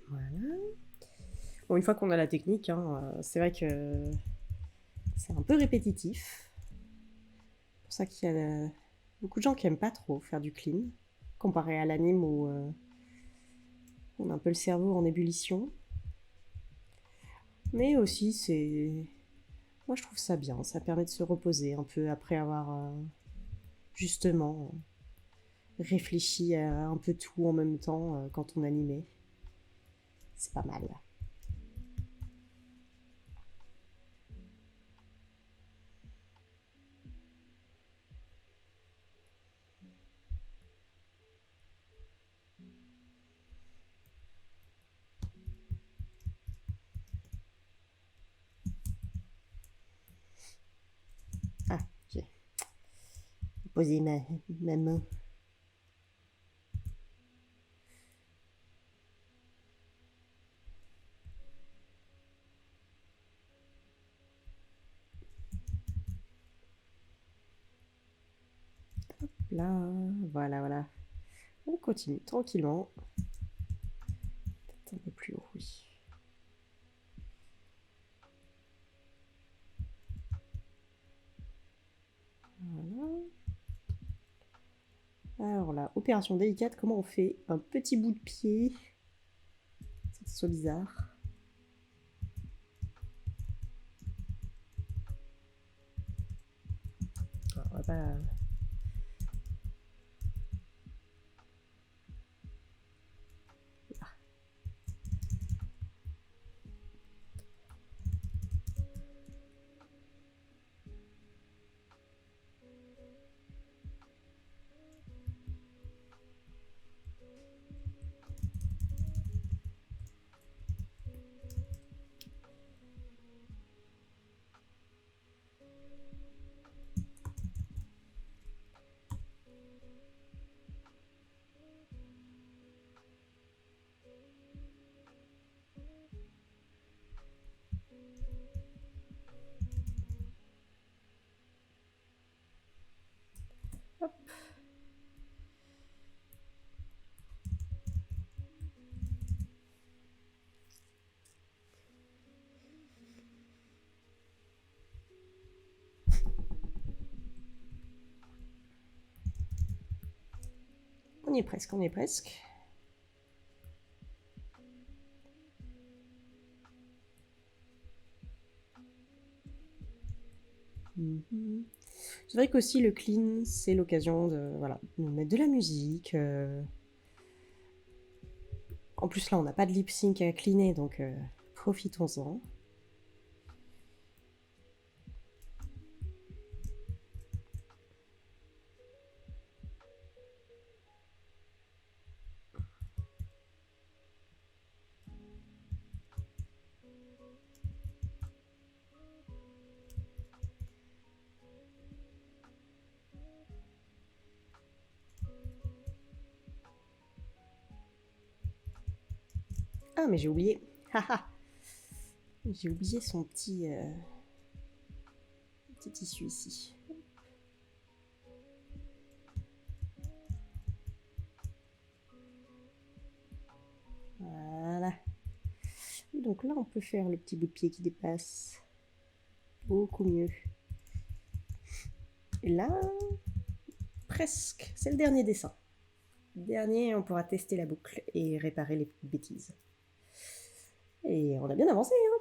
Voilà. Bon, une fois qu'on a la technique, hein, c'est vrai que c'est un peu répétitif. C'est pour ça qu'il y a beaucoup de gens qui aiment pas trop faire du clean, comparé à l'anime où on a un peu le cerveau en ébullition. Mais aussi, c'est... Moi, je trouve ça bien. Ça permet de se reposer un peu après avoir justement réfléchi à un peu tout en même temps quand on animait. C'est pas mal. Ah, j'ai posé ma main. Là, voilà, voilà. On continue tranquillement. Peut-être un peu plus haut, oui. Voilà. Alors là, opération délicate, comment on fait un petit bout de pied sans que ce soit bizarre. Alors, on va pas... Hop. On y est presque, on y est presque. C'est vrai qu'aussi le clean, c'est l'occasion de, voilà, de mettre de la musique. En plus là, on n'a pas de lip sync à cleaner, donc profitons-en. Ah, mais j'ai oublié. J'ai oublié son petit tissu ici. Voilà. Donc là, on peut faire le petit bout de pied qui dépasse. Beaucoup mieux. Et là, presque. C'est le dernier dessin. Dernier, on pourra tester la boucle et réparer les petites bêtises. Et on a bien avancé, hein.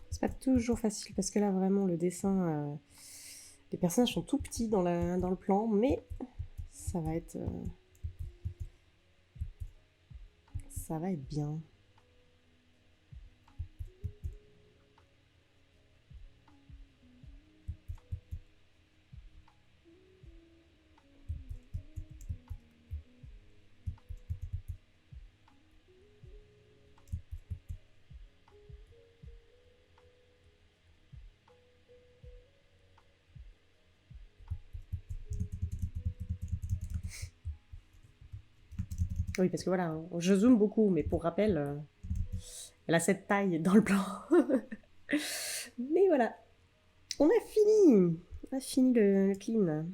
C'est pas toujours facile parce que là, vraiment, le dessin... les personnages sont tout petits dans le plan, mais ça va être... ça va être bien. Oui, parce que voilà, je zoome beaucoup, mais pour rappel, elle a cette taille dans le plan. Mais voilà, on a fini. On a fini le clean.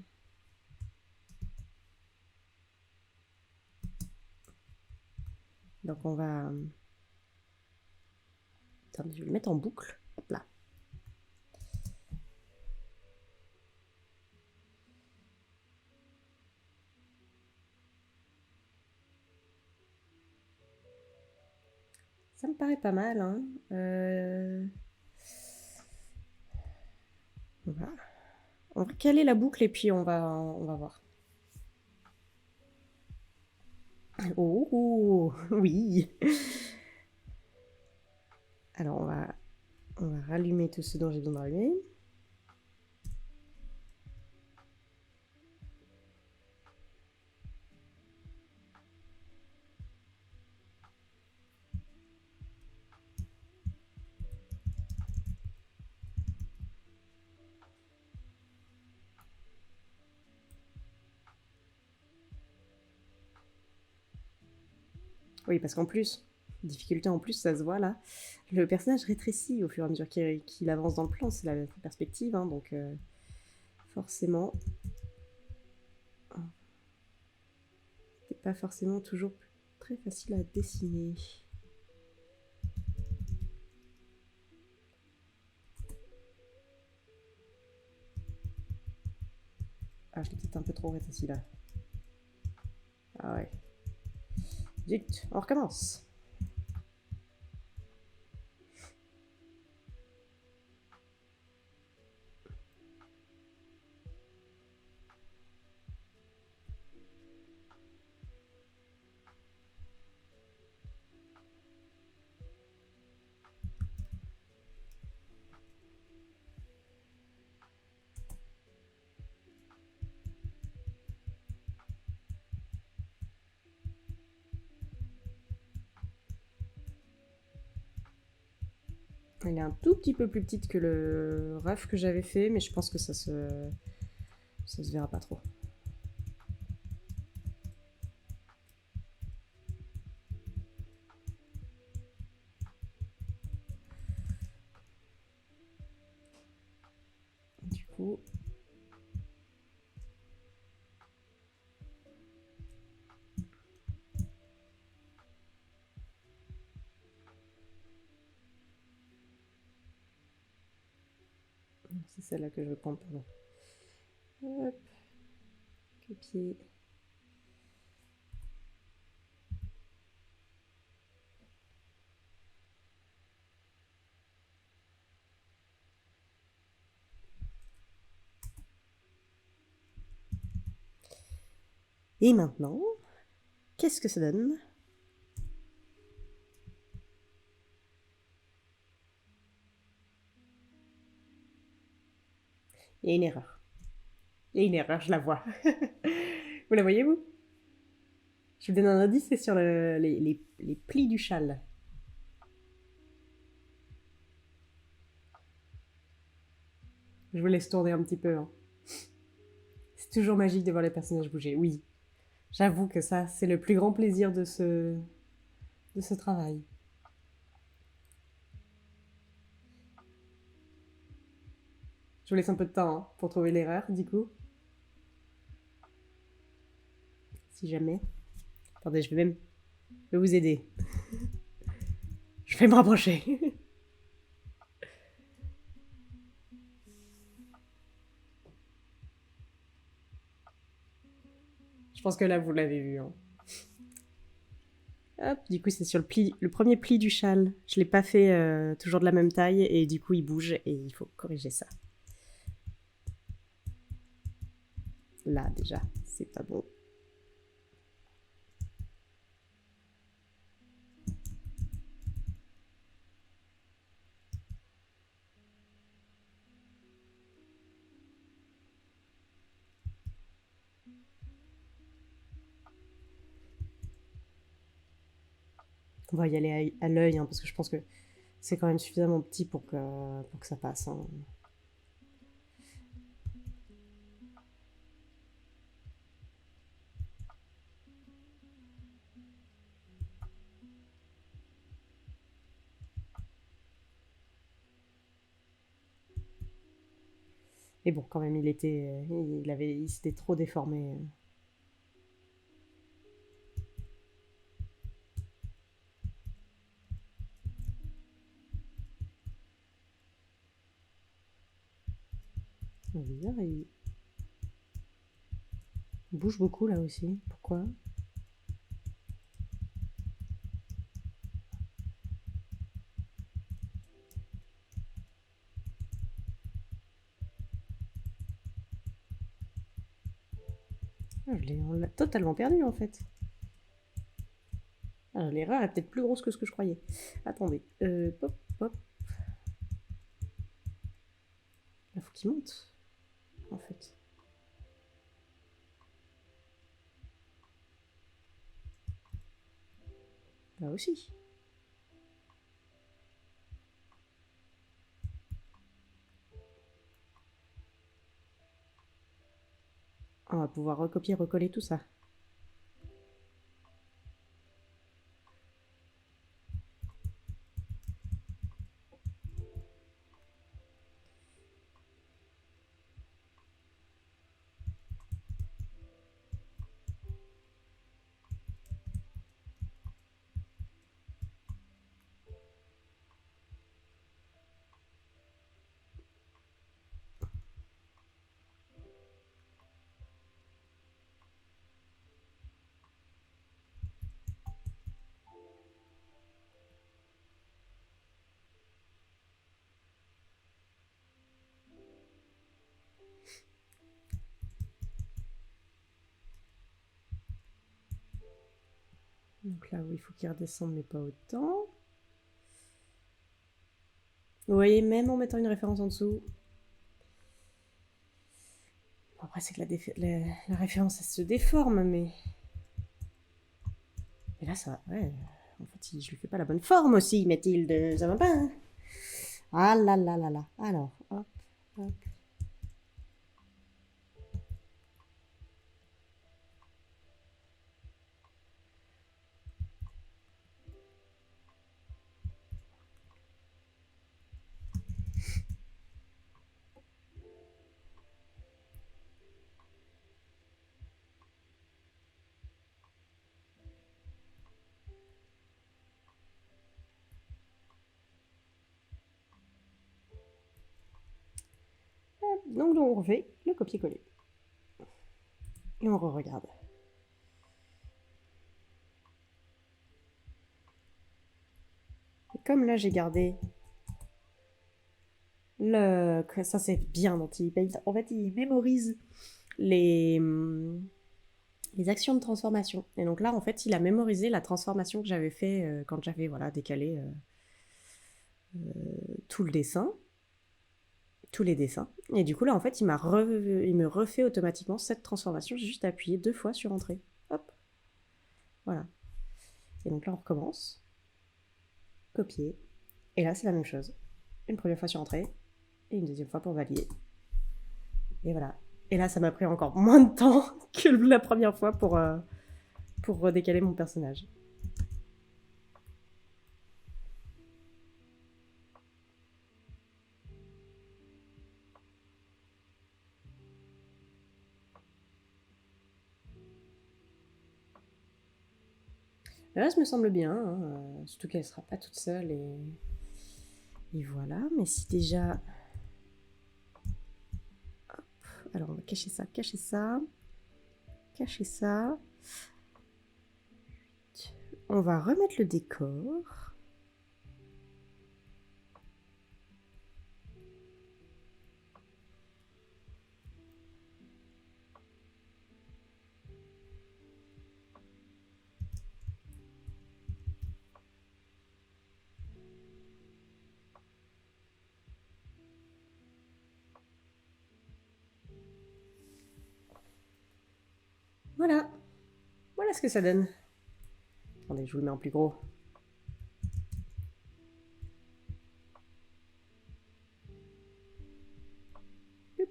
Donc on va... Attendez, je vais le mettre en boucle. Hop là. Ça me paraît pas mal, hein. On va caler la boucle et puis on va voir. Oh, oui. Alors, on va rallumer tout ce dont j'ai besoin de rallumer. Oui, parce qu'en plus, difficulté en plus, ça se voit là. Le personnage rétrécit au fur et à mesure qu'il avance dans le plan, c'est la perspective, hein, donc forcément, c'est pas forcément toujours très facile à dessiner. Ah, je l'ai peut-être un peu trop rétréci là. Ah ouais. Zut, on recommence. Elle est un tout petit peu plus petite que le ref que j'avais fait, mais je pense que ça se verra pas trop. Du coup, c'est celle-là que je veux prendre, pardon. Hop, copier. Et maintenant, qu'est-ce que ça donne? Il y a une erreur. Il y a une erreur, je la vois. Vous la voyez, vous? Je vous donne un indice, c'est sur les plis du châle. Je vous laisse tourner un petit peu. Hein. C'est toujours magique de voir les personnages bouger. Oui, j'avoue que ça, c'est le plus grand plaisir de ce travail. Je vous laisse un peu de temps hein, pour trouver l'erreur, du coup. Si jamais. Attendez, je vais vous aider. Je vais me rapprocher. Je pense que là, vous l'avez vu. Hein. Hop, du coup, c'est sur le premier pli du châle. Je ne l'ai pas fait toujours de la même taille et du coup, il bouge et il faut corriger ça. Là, déjà, c'est pas bon. On va y aller à l'œil hein, parce que je pense que c'est quand même suffisamment petit pour que ça passe. Hein. Et bon, quand même, il s'était trop déformé. Bizarre, il bouge beaucoup là aussi. Pourquoi? On l'a totalement perdu en fait. L'erreur est peut-être plus grosse que ce que je croyais. Attendez. Pop, pop. Il faut qu'il monte, en fait. Là aussi. On va pouvoir recopier, recoller tout ça. Donc là où il faut qu'il redescende, mais pas autant. Vous voyez, même en mettant une référence en dessous. Bon, après, c'est que la référence, elle se déforme, mais... Et là, ça va... Ouais, en fait, je lui fais pas la bonne forme aussi, Mathilde. Ça va pas, hein? Ah là là là là. Alors, hop, hop. Donc, on refait le copier-coller. Et on re-regarde. Comme là, j'ai gardé le... Ça, c'est bien d'Anti-Paint. En fait, il mémorise les actions de transformation. Et donc là, en fait, il a mémorisé la transformation que j'avais fait quand j'avais décalé tout le dessin, tous les dessins. Et du coup, là, en fait, il me refait automatiquement cette transformation. J'ai juste appuyé 2 fois sur Entrée. Hop. Voilà. Et donc là, on recommence. Copier. Et là, c'est la même chose. Une première fois sur Entrée et une deuxième fois pour valider. Et voilà. Et là, ça m'a pris encore moins de temps que la première fois pour redécaler mon personnage. Le reste me semble bien, hein, surtout qu'elle ne sera pas toute seule. Et voilà, mais si déjà... Hop. Alors on va cacher ça, cacher ça, cacher ça. On va remettre le décor. Voilà. Voilà ce que ça donne. Attendez, je vous le mets en plus gros. Hop.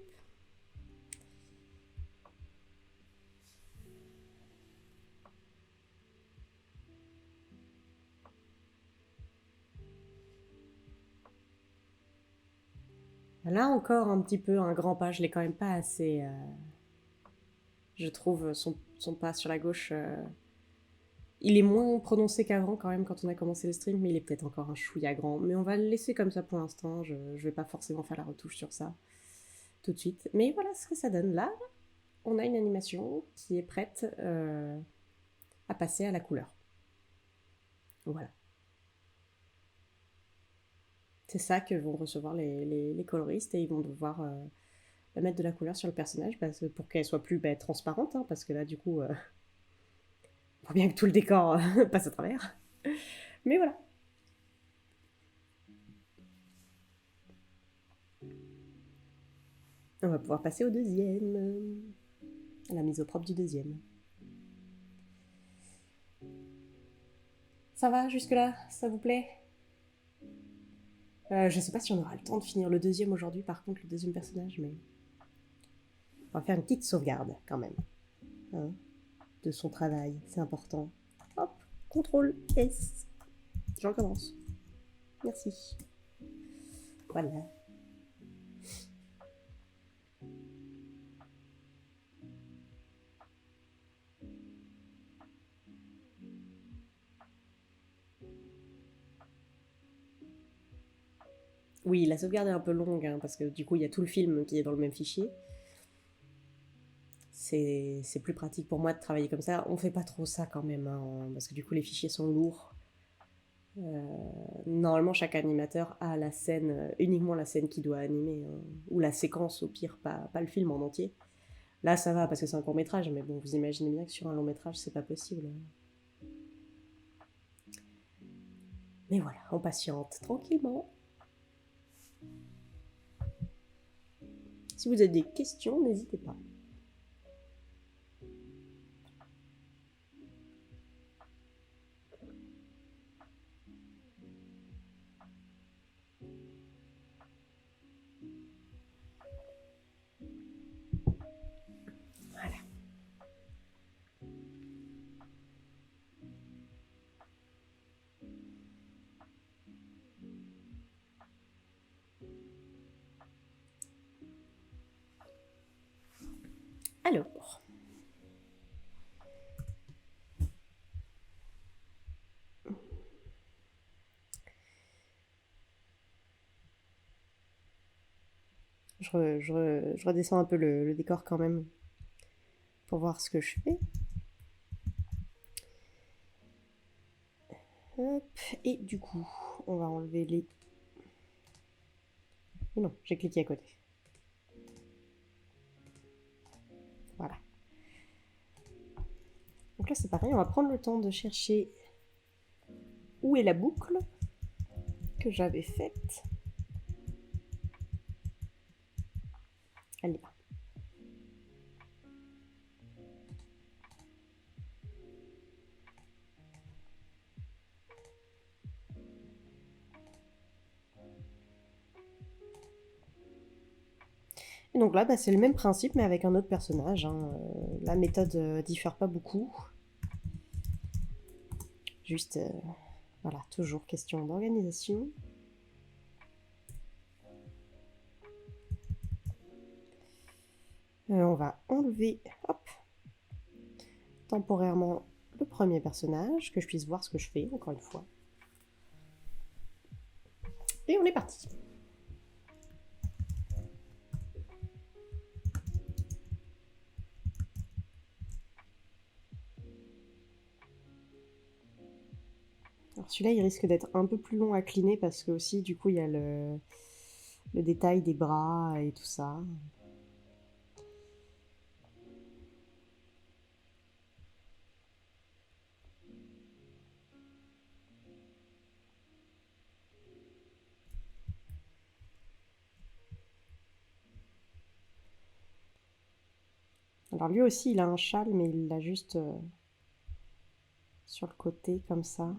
Là encore un petit peu un grand pas, je l'ai quand même pas assez... Je trouve son pas sur la gauche... Il est moins prononcé qu'avant quand même quand on a commencé le stream, mais il est peut-être encore un chouïa grand. Mais on va le laisser comme ça pour l'instant, je vais pas forcément faire la retouche sur ça tout de suite. Mais voilà ce que ça donne là. On a une animation qui est prête à passer à la couleur. Voilà. C'est ça que vont recevoir les coloristes et ils vont devoir mettre de la couleur sur le personnage pour qu'elle soit plus transparente, hein, parce que là du coup, on voit bien que tout le décor passe à travers. Mais voilà. On va pouvoir passer au deuxième. À la mise au propre du deuxième. Ça va jusque-là? Ça vous plaît? Je sais pas si on aura le temps de finir le deuxième aujourd'hui, par contre, le deuxième personnage, mais on va faire une petite sauvegarde quand même. Hein, de son travail, c'est important. Hop, contrôle S. Je recommence. Merci. Voilà. Oui, la sauvegarde est un peu longue, hein, parce que du coup, il y a tout le film qui est dans le même fichier. C'est plus pratique pour moi de travailler comme ça. On fait pas trop ça quand même, hein, parce que du coup, les fichiers sont lourds. Normalement, chaque animateur a la scène, uniquement la scène qu'il doit animer, hein, ou la séquence au pire, pas le film en entier. Là, ça va parce que c'est un court métrage, mais bon, vous imaginez bien que sur un long métrage, c'est pas possible. Mais voilà, on patiente tranquillement. Si vous avez des questions, n'hésitez pas. Voilà. Alors, je redescends un peu le décor quand même pour voir ce que je fais. Hop, et du coup, on va enlever les... Non, j'ai cliqué à côté. Voilà. Donc là, c'est pareil, on va prendre le temps de chercher où est la boucle que j'avais faite. Elle est là. Et donc là, bah, c'est le même principe, mais avec un autre personnage. Hein. La méthode diffère pas beaucoup. Juste, voilà, toujours question d'organisation. On va enlever, hop, temporairement le premier personnage, que je puisse voir ce que je fais, encore une fois. Et on est parti. Alors celui-là, il risque d'être un peu plus long à cleaner parce que aussi, du coup, il y a le détail des bras et tout ça. Alors lui aussi, il a un châle, mais il l'a juste sur le côté, comme ça.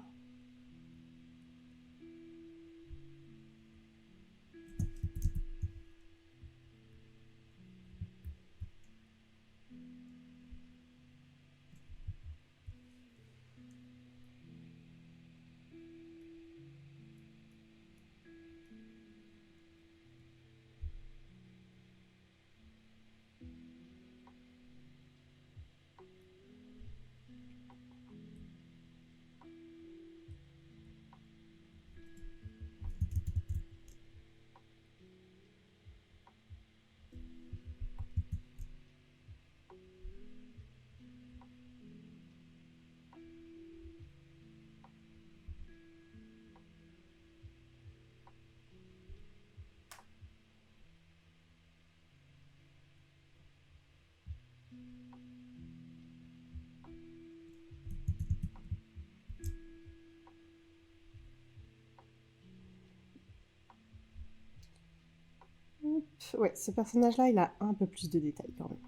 Ouais, ce personnage-là, il a un peu plus de détails quand même.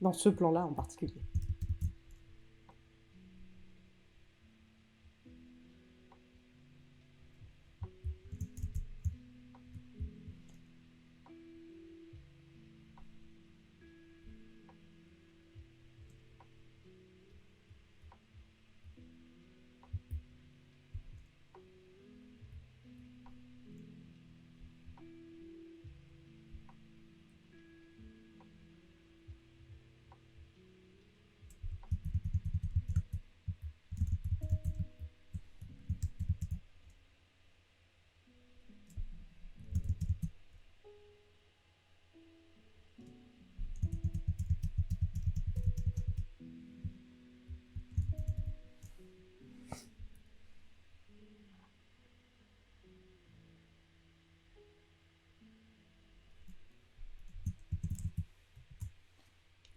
Dans ce plan-là en particulier.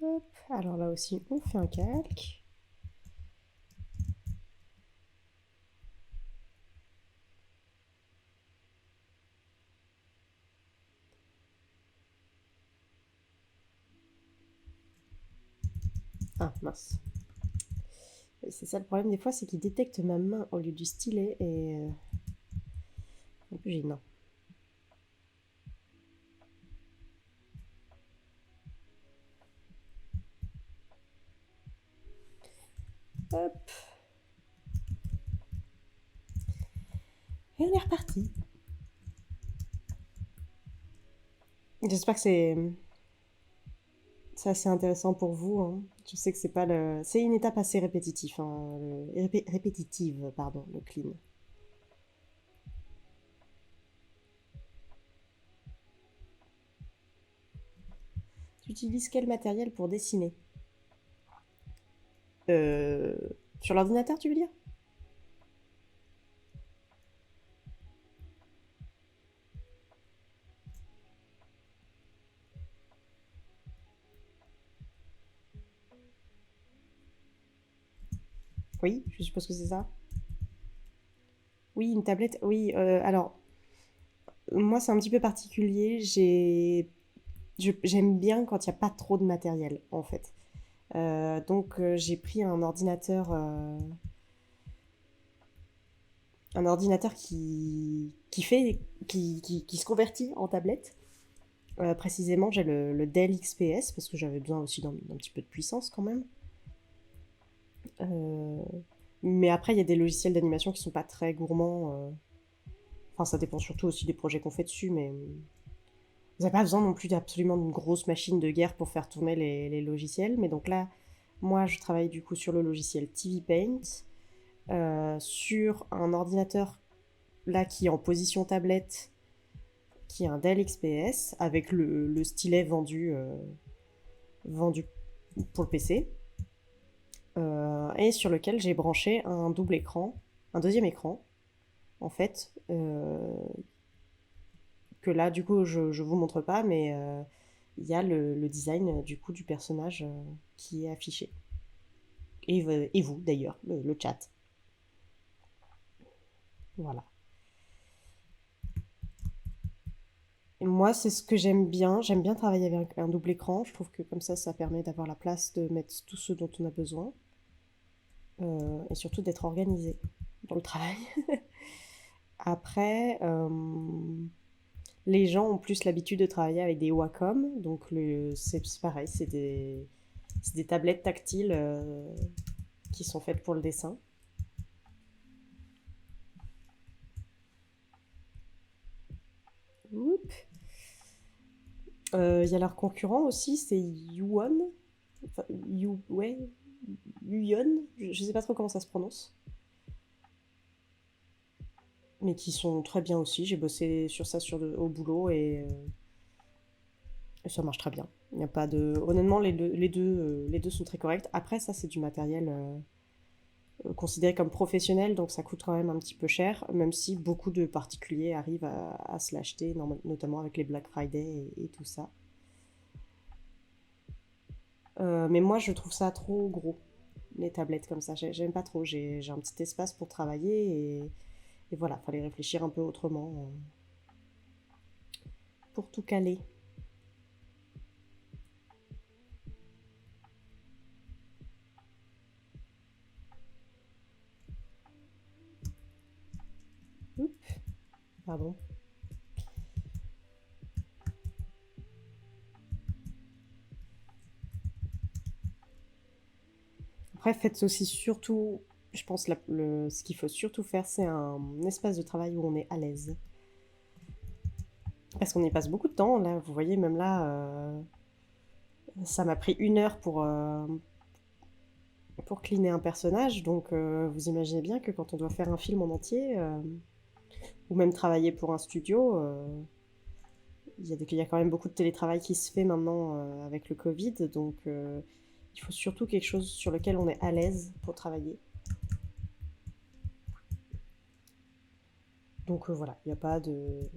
Hop, alors là aussi, on fait un calque. Ah, mince. C'est ça le problème des fois, c'est qu'il détecte ma main au lieu du stylet et un peu gênant. Hop. Et on est reparti. J'espère que c'est assez intéressant pour vous, hein. Je sais que c'est pas le... C'est une étape assez répétitive, hein, répétitive, pardon, le clean. Tu utilises quel matériel pour dessiner? Euh, Sur l'ordinateur, tu veux dire? Oui, je suppose que c'est ça. Oui, une tablette. Oui, alors, moi, c'est un petit peu particulier. J'aime bien quand il n'y a pas trop de matériel, en fait. Donc, j'ai pris un ordinateur qui se convertit en tablette. Précisément, j'ai le Dell XPS parce que j'avais besoin aussi d'un petit peu de puissance quand même. Euh, mais après, il y a des logiciels d'animation qui sont pas très gourmands. Enfin, ça dépend surtout aussi des projets qu'on fait dessus, mais vous n'avez pas besoin non plus d'absolument d'une grosse machine de guerre pour faire tourner les logiciels. Mais donc là, moi, je travaille du coup sur le logiciel TV Paint, sur un ordinateur là qui est en position tablette, qui est un Dell XPS, avec le stylet vendu pour le PC, et sur lequel j'ai branché un double écran, un deuxième écran, en fait, que là, du coup, je vous montre pas, mais il y a le design du coup du personnage qui est affiché. Et vous, d'ailleurs, le chat. Voilà. Et moi, c'est ce que j'aime bien. J'aime bien travailler avec un double écran. Je trouve que comme ça permet d'avoir la place de mettre tout ce dont on a besoin. Et surtout d'être organisé dans le travail. Après, les gens ont plus l'habitude de travailler avec des Wacom. Donc, c'est pareil, c'est des tablettes tactiles qui sont faites pour le dessin. Il y a leur concurrent aussi, c'est Yuan. Enfin, ouais, Yuan, je ne sais pas trop comment ça se prononce. Mais qui sont très bien aussi. J'ai bossé sur ça au boulot et ça marche très bien. Il n'y a pas de... Honnêtement, les deux sont très corrects. Après, ça, c'est du matériel considéré comme professionnel, donc ça coûte quand même un petit peu cher, même si beaucoup de particuliers arrivent à se l'acheter, notamment avec les Black Friday et tout ça. Mais moi, je trouve ça trop gros, les tablettes comme ça. J'aime pas trop. J'ai un petit espace pour travailler Et voilà, fallait réfléchir un peu autrement pour tout caler. Oups, pardon. Après, faites aussi surtout, je pense, ce qu'il faut surtout faire, c'est un espace de travail où on est à l'aise. Parce qu'on y passe beaucoup de temps. Là, vous voyez, même là, ça m'a pris 1 heure pour cleaner un personnage. Donc, vous imaginez bien que quand on doit faire un film en entier, ou même travailler pour un studio, il y a quand même beaucoup de télétravail qui se fait maintenant avec le Covid. Donc, il faut surtout quelque chose sur lequel on est à l'aise pour travailler. Donc, voilà, il n'y a pas de...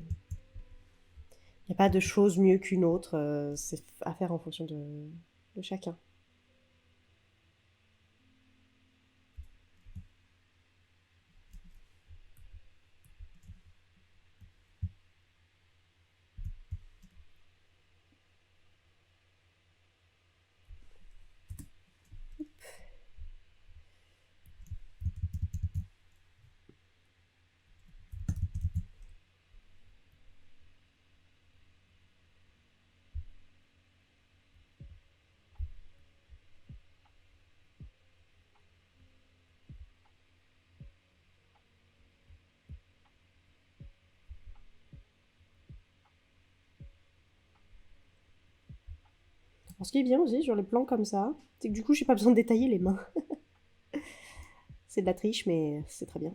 Il n'y a pas de chose mieux qu'une autre, c'est à faire en fonction de chacun. Alors, ce qui est bien aussi sur les plans comme ça, c'est que du coup, j'ai pas besoin de détailler les mains. C'est de la triche, mais c'est très bien.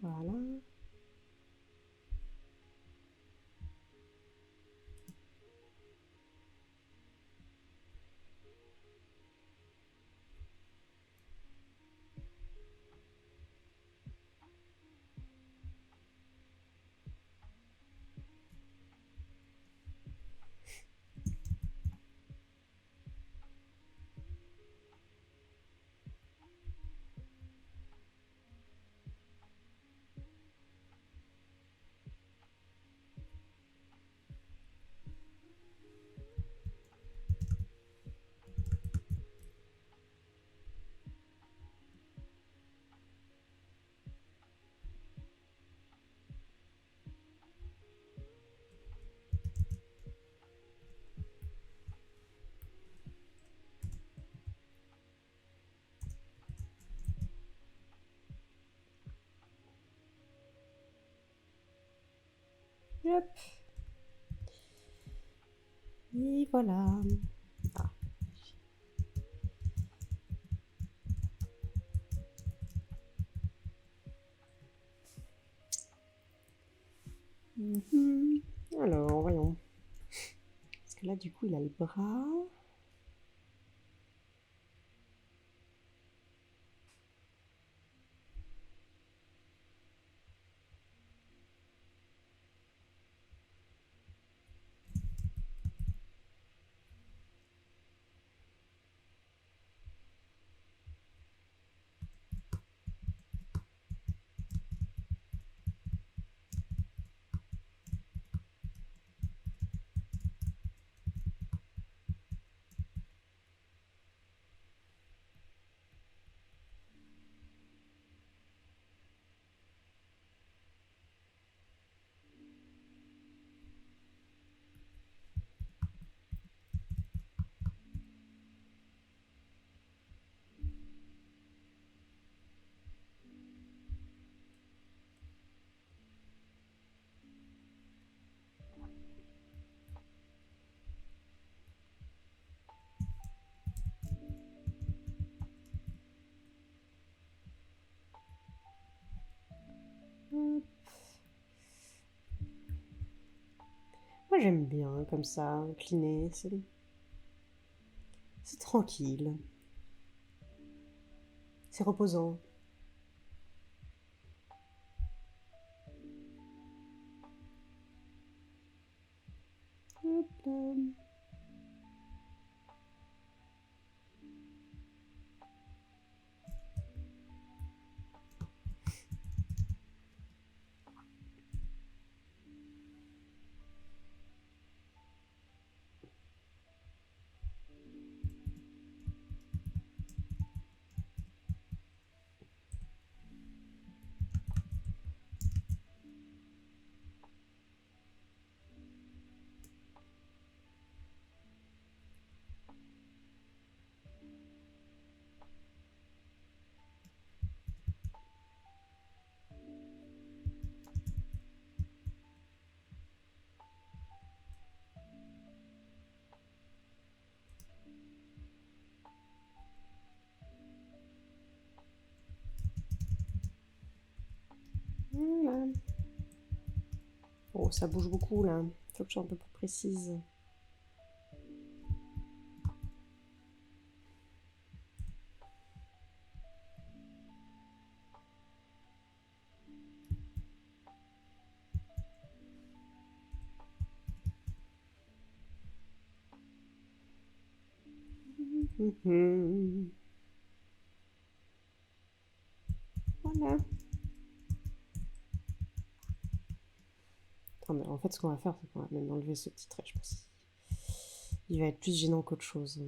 Voilà. Hop. Et voilà. Ah. Alors, voyons. Parce que là, du coup, il a le bras. Moi j'aime bien comme ça, incliné, c'est tranquille, c'est reposant. Hop là. Voilà. Oh, ça bouge beaucoup là. Faut que je sois un peu plus précise. Voilà. Attends, mais en fait, ce qu'on va faire, c'est qu'on va même enlever ce petit trait, je pense. Il va être plus gênant qu'autre chose.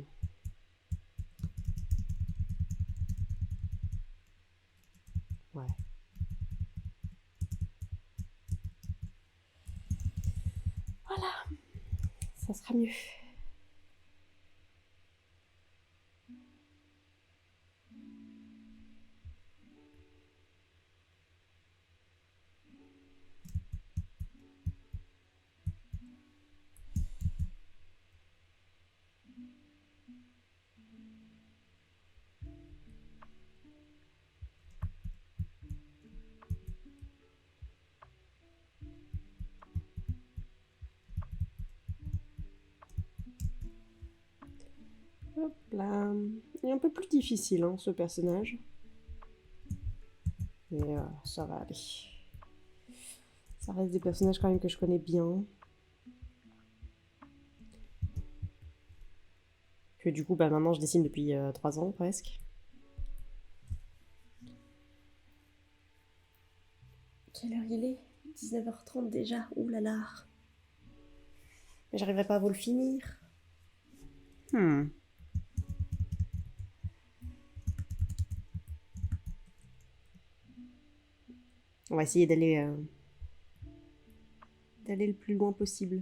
Ouais. Voilà, ça sera mieux. Hop là. Il est un peu plus difficile, hein, ce personnage. Mais ça va aller. Ça reste des personnages quand même que je connais bien. Que du coup, bah, maintenant, je dessine depuis 3 ans presque. Quelle heure il est? 19h30 déjà. Ouh là là. Mais j'arriverai pas à vous le finir. On va essayer d'aller le plus loin possible.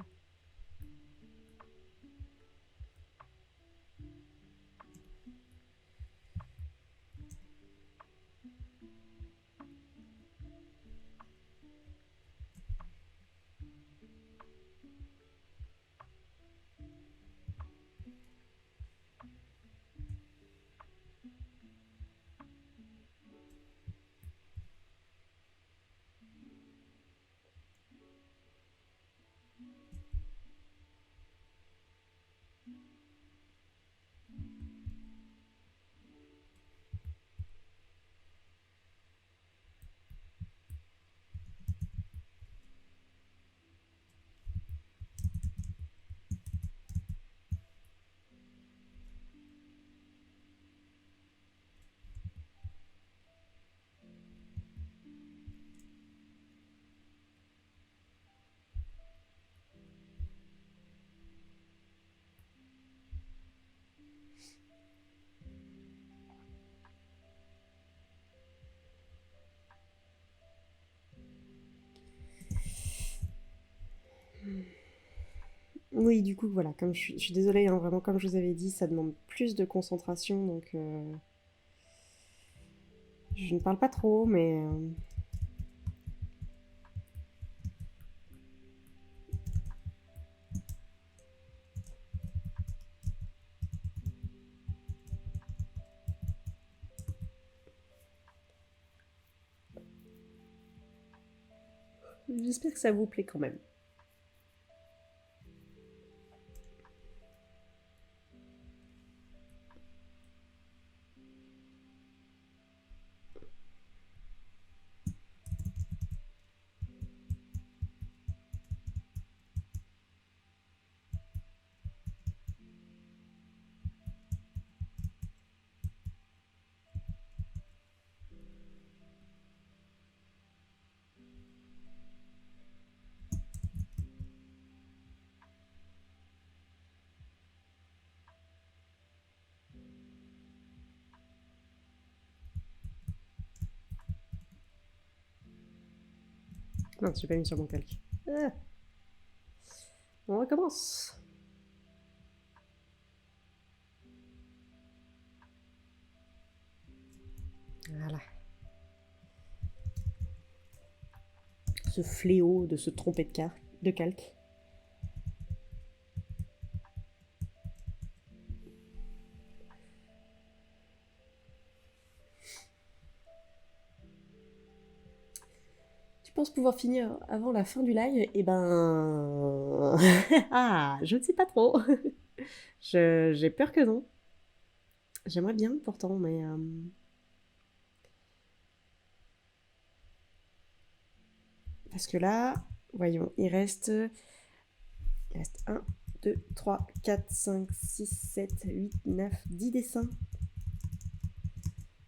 Oui, du coup, voilà, comme je suis désolée, hein, vraiment, comme je vous avais dit, ça demande plus de concentration, donc je ne parle pas trop, mais j'espère que ça vous plaît quand même. Non, j'ai pas mis sur mon calque. On recommence. Voilà. Ce fléau de se tromper de calque. Tu penses pouvoir finir avant la fin du live? Eh ben... ah, je ne sais pas trop. J'ai peur que non. J'aimerais bien pourtant, mais... Parce que là, voyons, il reste 1, 2, 3, 4, 5, 6, 7, 8, 9, 10 dessins.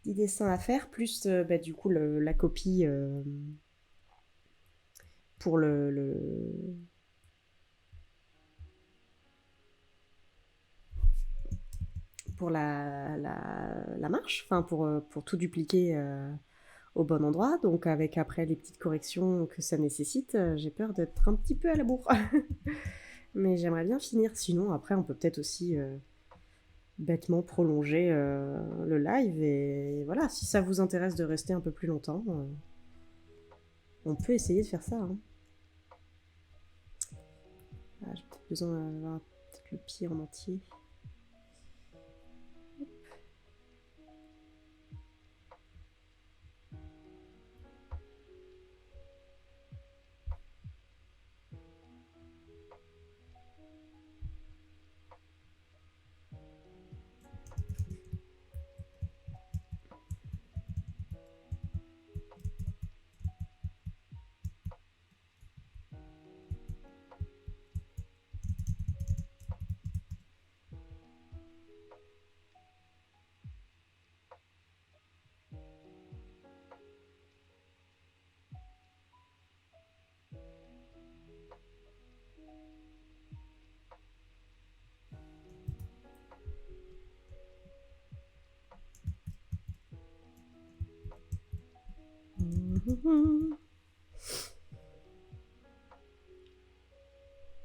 10 dessins à faire, plus bah, du coup la copie pour pour la marche, enfin pour tout dupliquer au bon endroit. Donc avec après les petites corrections que ça nécessite, j'ai peur d'être un petit peu à la bourre. Mais j'aimerais bien finir. Sinon, après, on peut peut-être aussi bêtement prolonger le live. Et voilà, si ça vous intéresse de rester un peu plus longtemps, on peut essayer de faire ça. Hein. Ah, j'ai peut-être besoin d'avoir peut-être le pied en entier.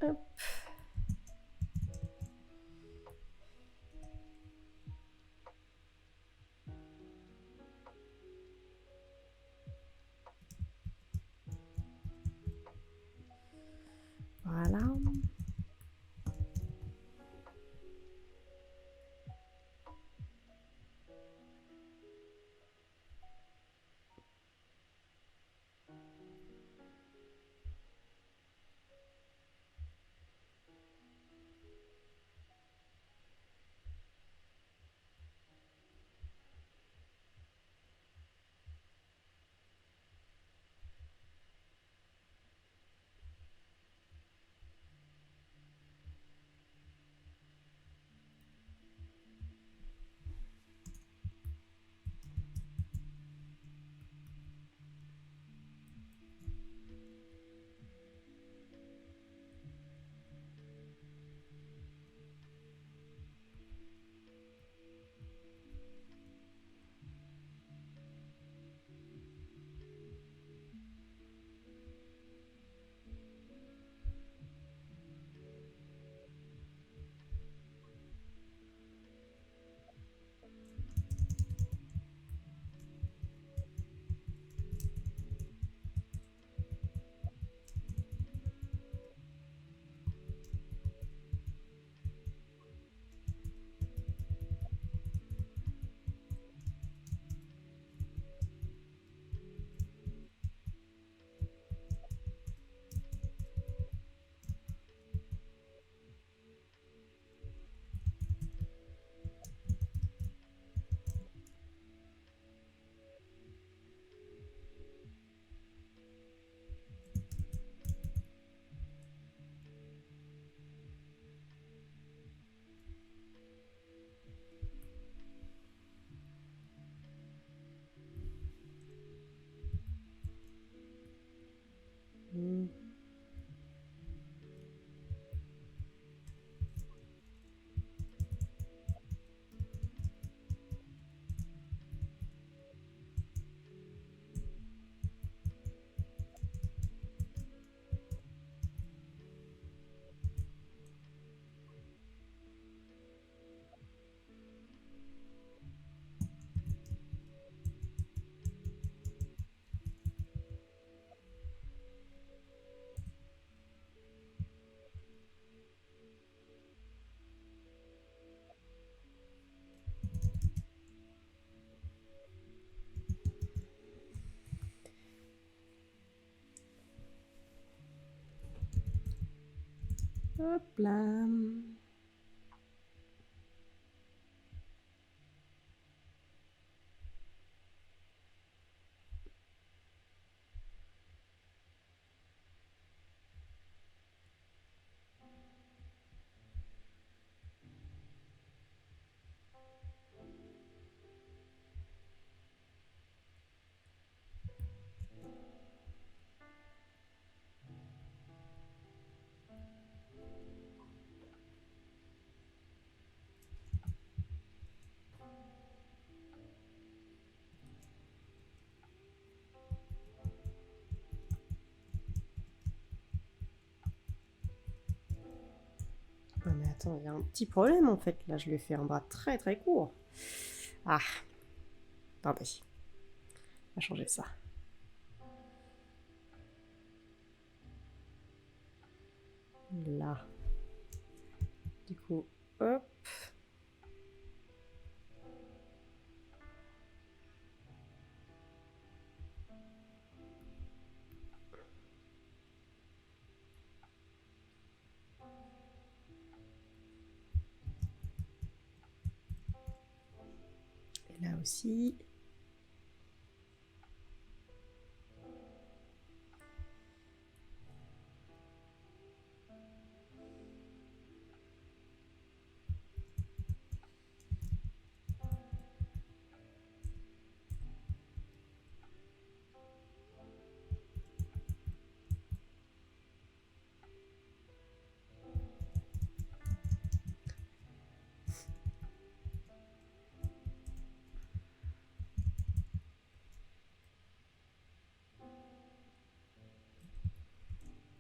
Hop. Voilà. Hop là. Ah mais attends, il y a un petit problème en fait. Là, je lui ai fait un bras très très court. Ah, attendez. On va changer ça. Là. Du coup, hop. Et là aussi.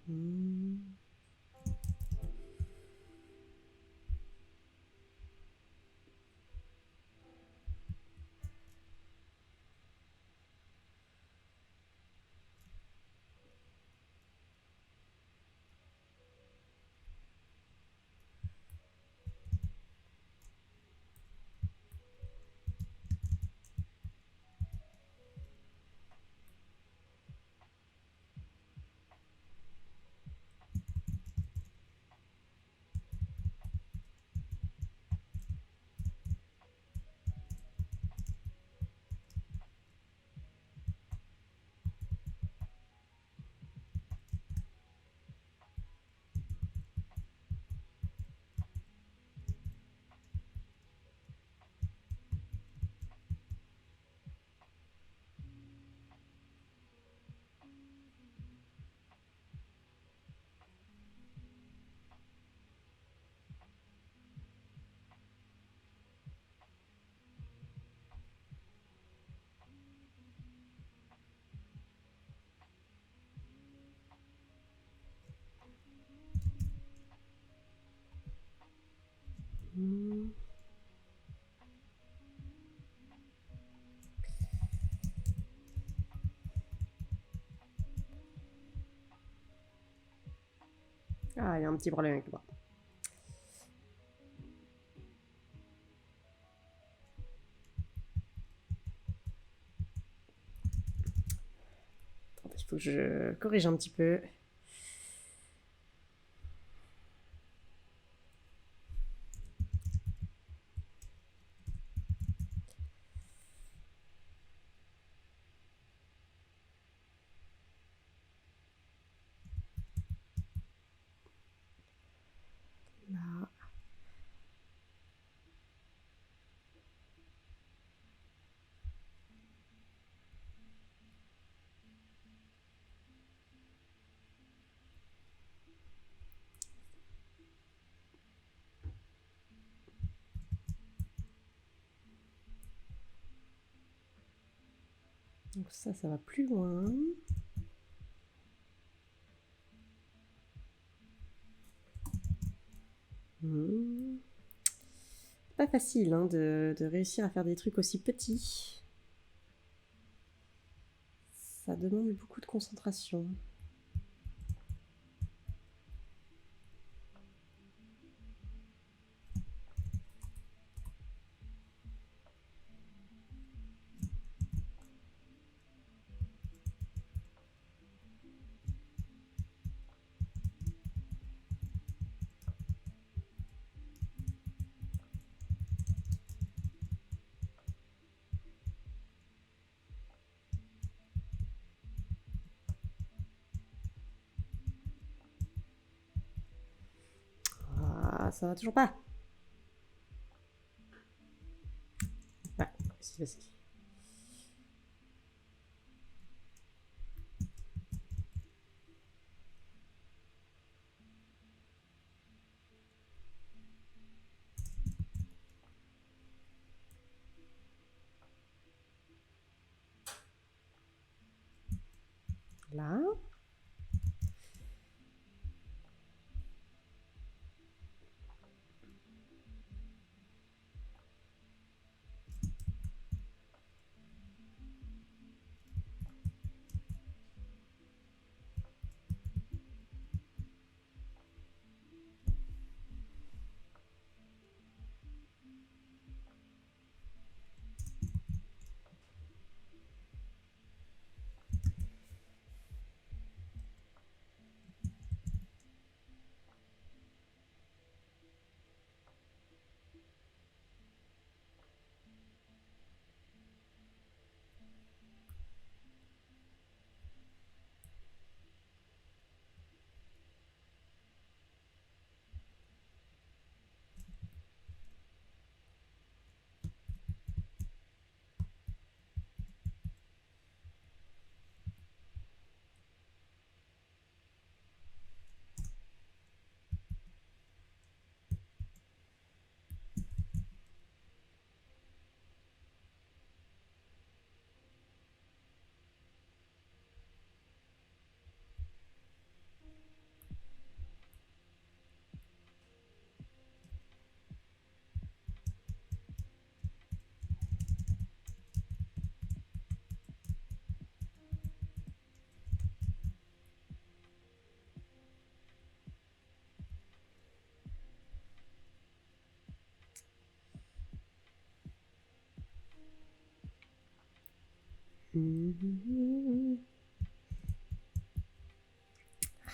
Hmm. Hmm. Ah, il y a un petit problème avec le bras. Attendez, il faut que je corrige un petit peu. Là. Donc ça va plus loin. Hmm. Pas facile hein, de réussir à faire des trucs aussi petits. Ça demande beaucoup de concentration. ça va toujours pas. Ouais, qu'est-ce qui s'est passé? Là.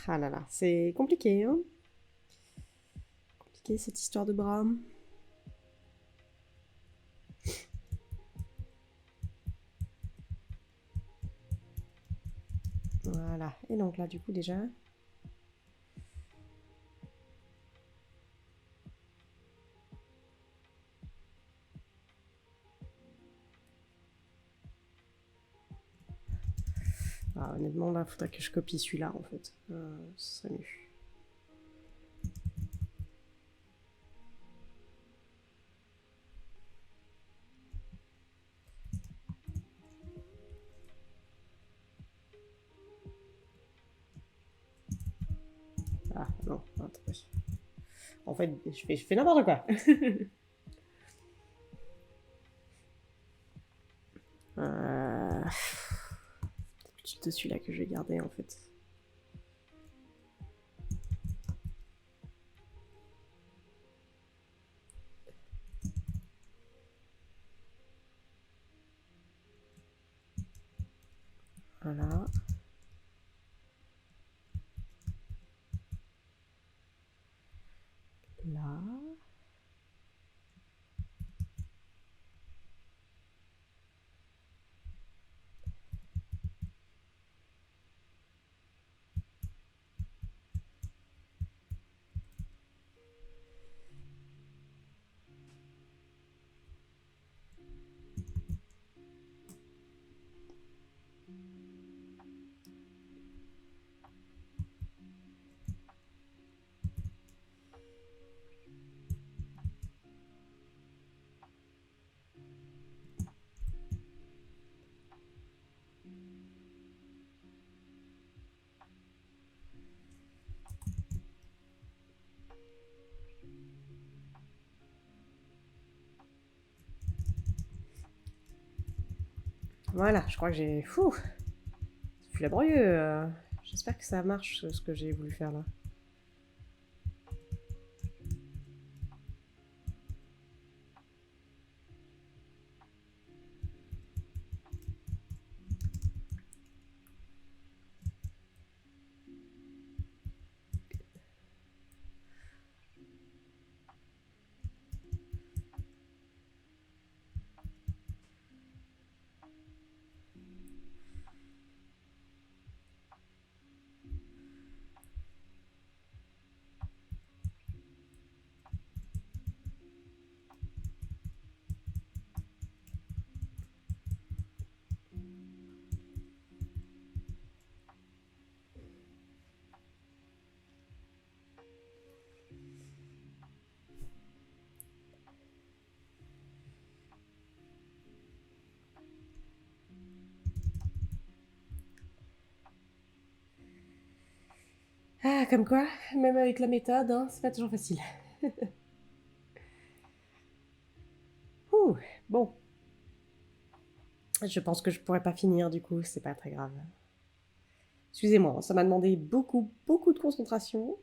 Ah là là, c'est compliqué, hein? Compliqué cette histoire de bras. Voilà, et donc là, du coup, déjà. Ah, honnêtement, là, faudrait que je copie celui-là, en fait. Ce serait mieux. Ah, non, attendez. En fait, je fais n'importe quoi. C'est celui-là que je vais garder, en fait. Voilà. Là. Voilà, je crois que j'ai... Fou, c'est plus laborieux. J'espère que ça marche, ce que j'ai voulu faire là. Ah, comme quoi, même avec la méthode, hein, c'est pas toujours facile. Ouh, bon. Je pense que je pourrais pas finir, du coup, c'est pas très grave. Excusez-moi, ça m'a demandé beaucoup, beaucoup de concentration.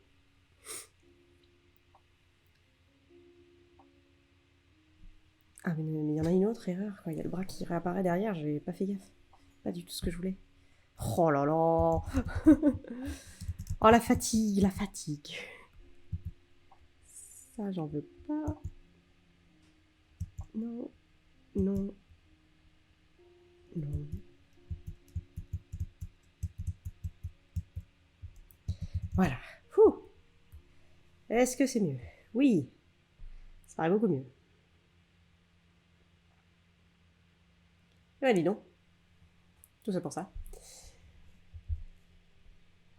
Ah, mais il y en a une autre erreur, quoi. Il y a le bras qui réapparaît derrière, j'ai pas fait gaffe. Pas du tout ce que je voulais. Oh là là. Oh, la fatigue, la fatigue. Ça, j'en veux pas. Non, non, non. Voilà. Ouh. Est-ce que c'est mieux? Oui, ça paraît beaucoup mieux. Ouais, dis donc. Tout ça pour ça.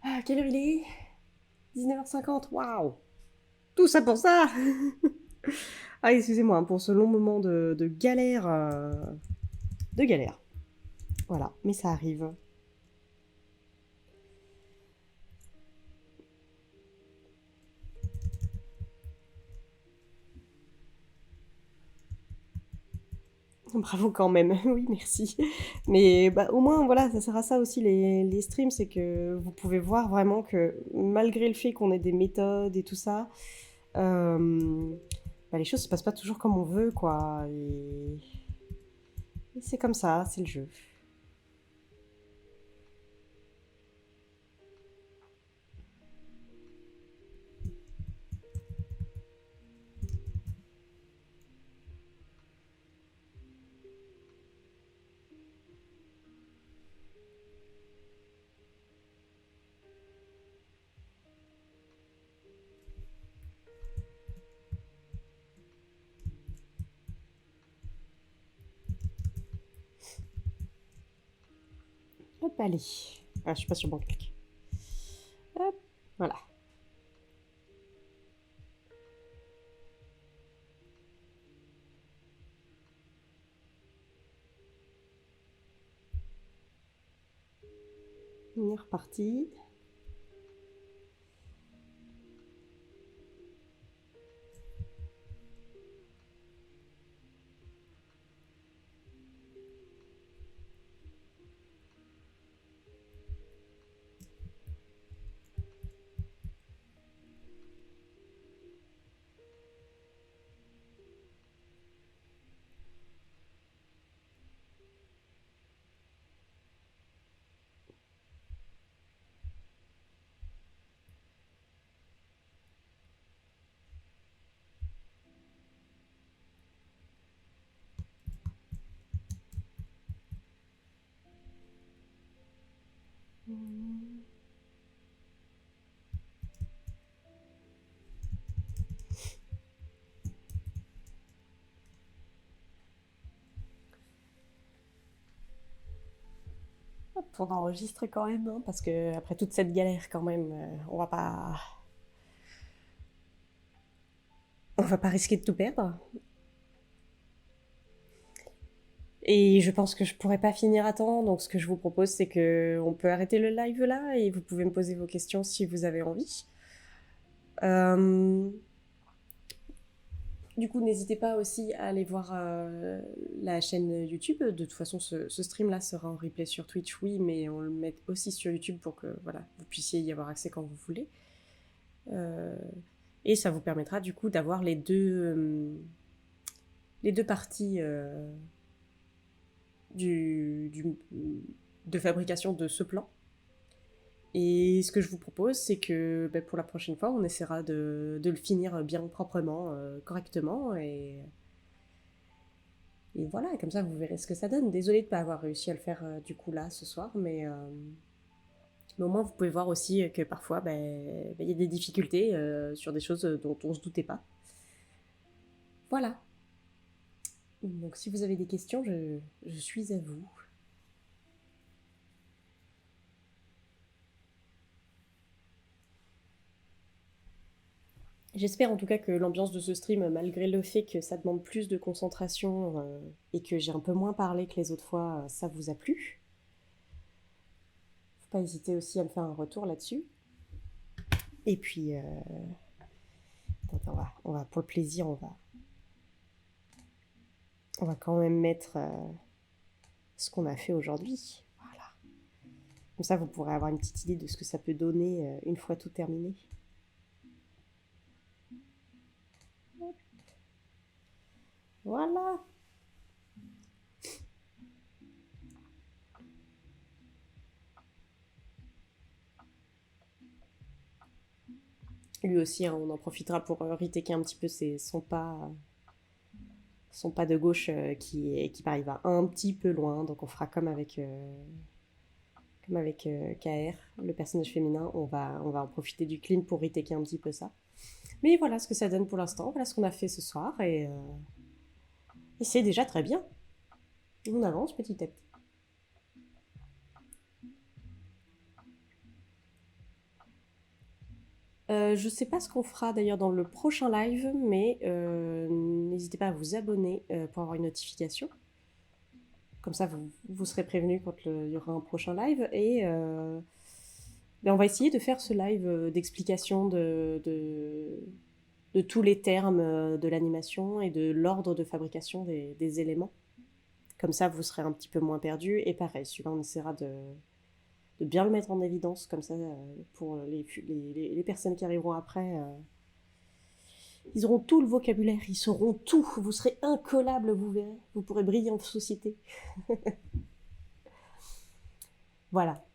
Ah, quelle heure il est? 19h50, waouh! Tout ça pour ça! Ah, excusez-moi, hein, pour ce long moment de galère. De galère. Voilà, mais ça arrive. Bravo quand même, oui, merci. Mais bah, au moins, voilà, ça sert à ça aussi les streams, c'est que vous pouvez voir vraiment que malgré le fait qu'on ait des méthodes et tout ça, bah, les choses se passent pas toujours comme on veut, quoi. Et c'est comme ça, c'est le jeu. Hop, allez. Ah, je suis pas sur bon clic. Hop, voilà. On est reparti. Hop, on enregistre quand même, hein, parce que après toute cette galère, quand même, on va pas risquer de tout perdre. Et je pense que je pourrais pas finir à temps, donc ce que je vous propose, c'est que on peut arrêter le live là et vous pouvez me poser vos questions si vous avez envie. Euh, Du coup, n'hésitez pas aussi à aller voir la chaîne YouTube. De toute façon, ce stream-là sera en replay sur Twitch, oui, mais on le met aussi sur YouTube pour que voilà, vous puissiez y avoir accès quand vous voulez. Euh, et ça vous permettra du coup d'avoir les deux parties du, de fabrication de ce plan. Et ce que je vous propose, c'est que bah, pour la prochaine fois, on essaiera de le finir bien proprement, correctement. Et voilà, comme ça, vous verrez ce que ça donne. Désolée de ne pas avoir réussi à le faire du coup là, ce soir, mais au moins, vous pouvez voir aussi que parfois, il y a des difficultés sur des choses dont on ne se doutait pas. Voilà. Donc si vous avez des questions, je suis à vous. J'espère en tout cas que l'ambiance de ce stream, malgré le fait que ça demande plus de concentration et que j'ai un peu moins parlé que les autres fois, ça vous a plu. Faut pas hésiter aussi à me faire un retour là-dessus. Et puis, attends, on va, pour le plaisir, on va quand même mettre ce qu'on a fait aujourd'hui. Voilà. Comme ça, vous pourrez avoir une petite idée de ce que ça peut donner une fois tout terminé. Voilà. Lui aussi, hein, on en profitera pour retaker un petit peu son pas de gauche qui pareil va un petit peu loin. Donc on fera comme avec KR, le personnage féminin. On va en profiter du clean pour retaker un petit peu ça. Mais voilà ce que ça donne pour l'instant. Voilà ce qu'on a fait ce soir. Et c'est déjà très bien. On avance petit à petit. Je sais pas ce qu'on fera d'ailleurs dans le prochain live, mais n'hésitez pas à vous abonner pour avoir une notification. Comme ça, vous serez prévenu quand il y aura un prochain live. Et ben, on va essayer de faire ce live d'explication de tous les termes de l'animation et de l'ordre de fabrication des éléments. Comme ça, vous serez un petit peu moins perdu. Et pareil, celui-là, on essaiera de bien le mettre en évidence, comme ça, pour les personnes qui arriveront après. Ils auront tout le vocabulaire, ils sauront tout. Vous serez incollables, vous verrez. Vous pourrez briller en société. Voilà.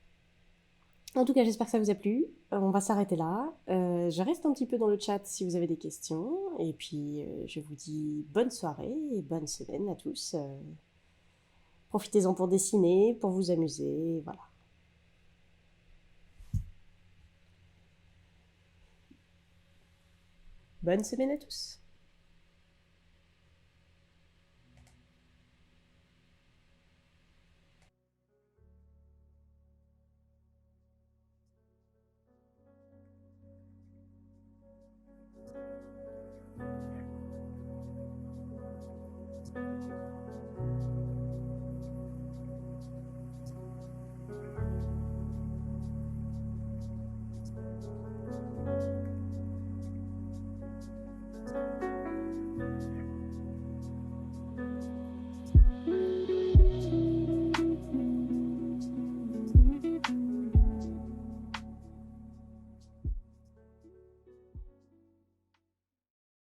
En tout cas, j'espère que ça vous a plu. On va s'arrêter là. Je reste un petit peu dans le chat si vous avez des questions. Et puis, je vous dis bonne soirée et bonne semaine à tous. Profitez-en pour dessiner, pour vous amuser. Voilà. Bonne semaine à tous.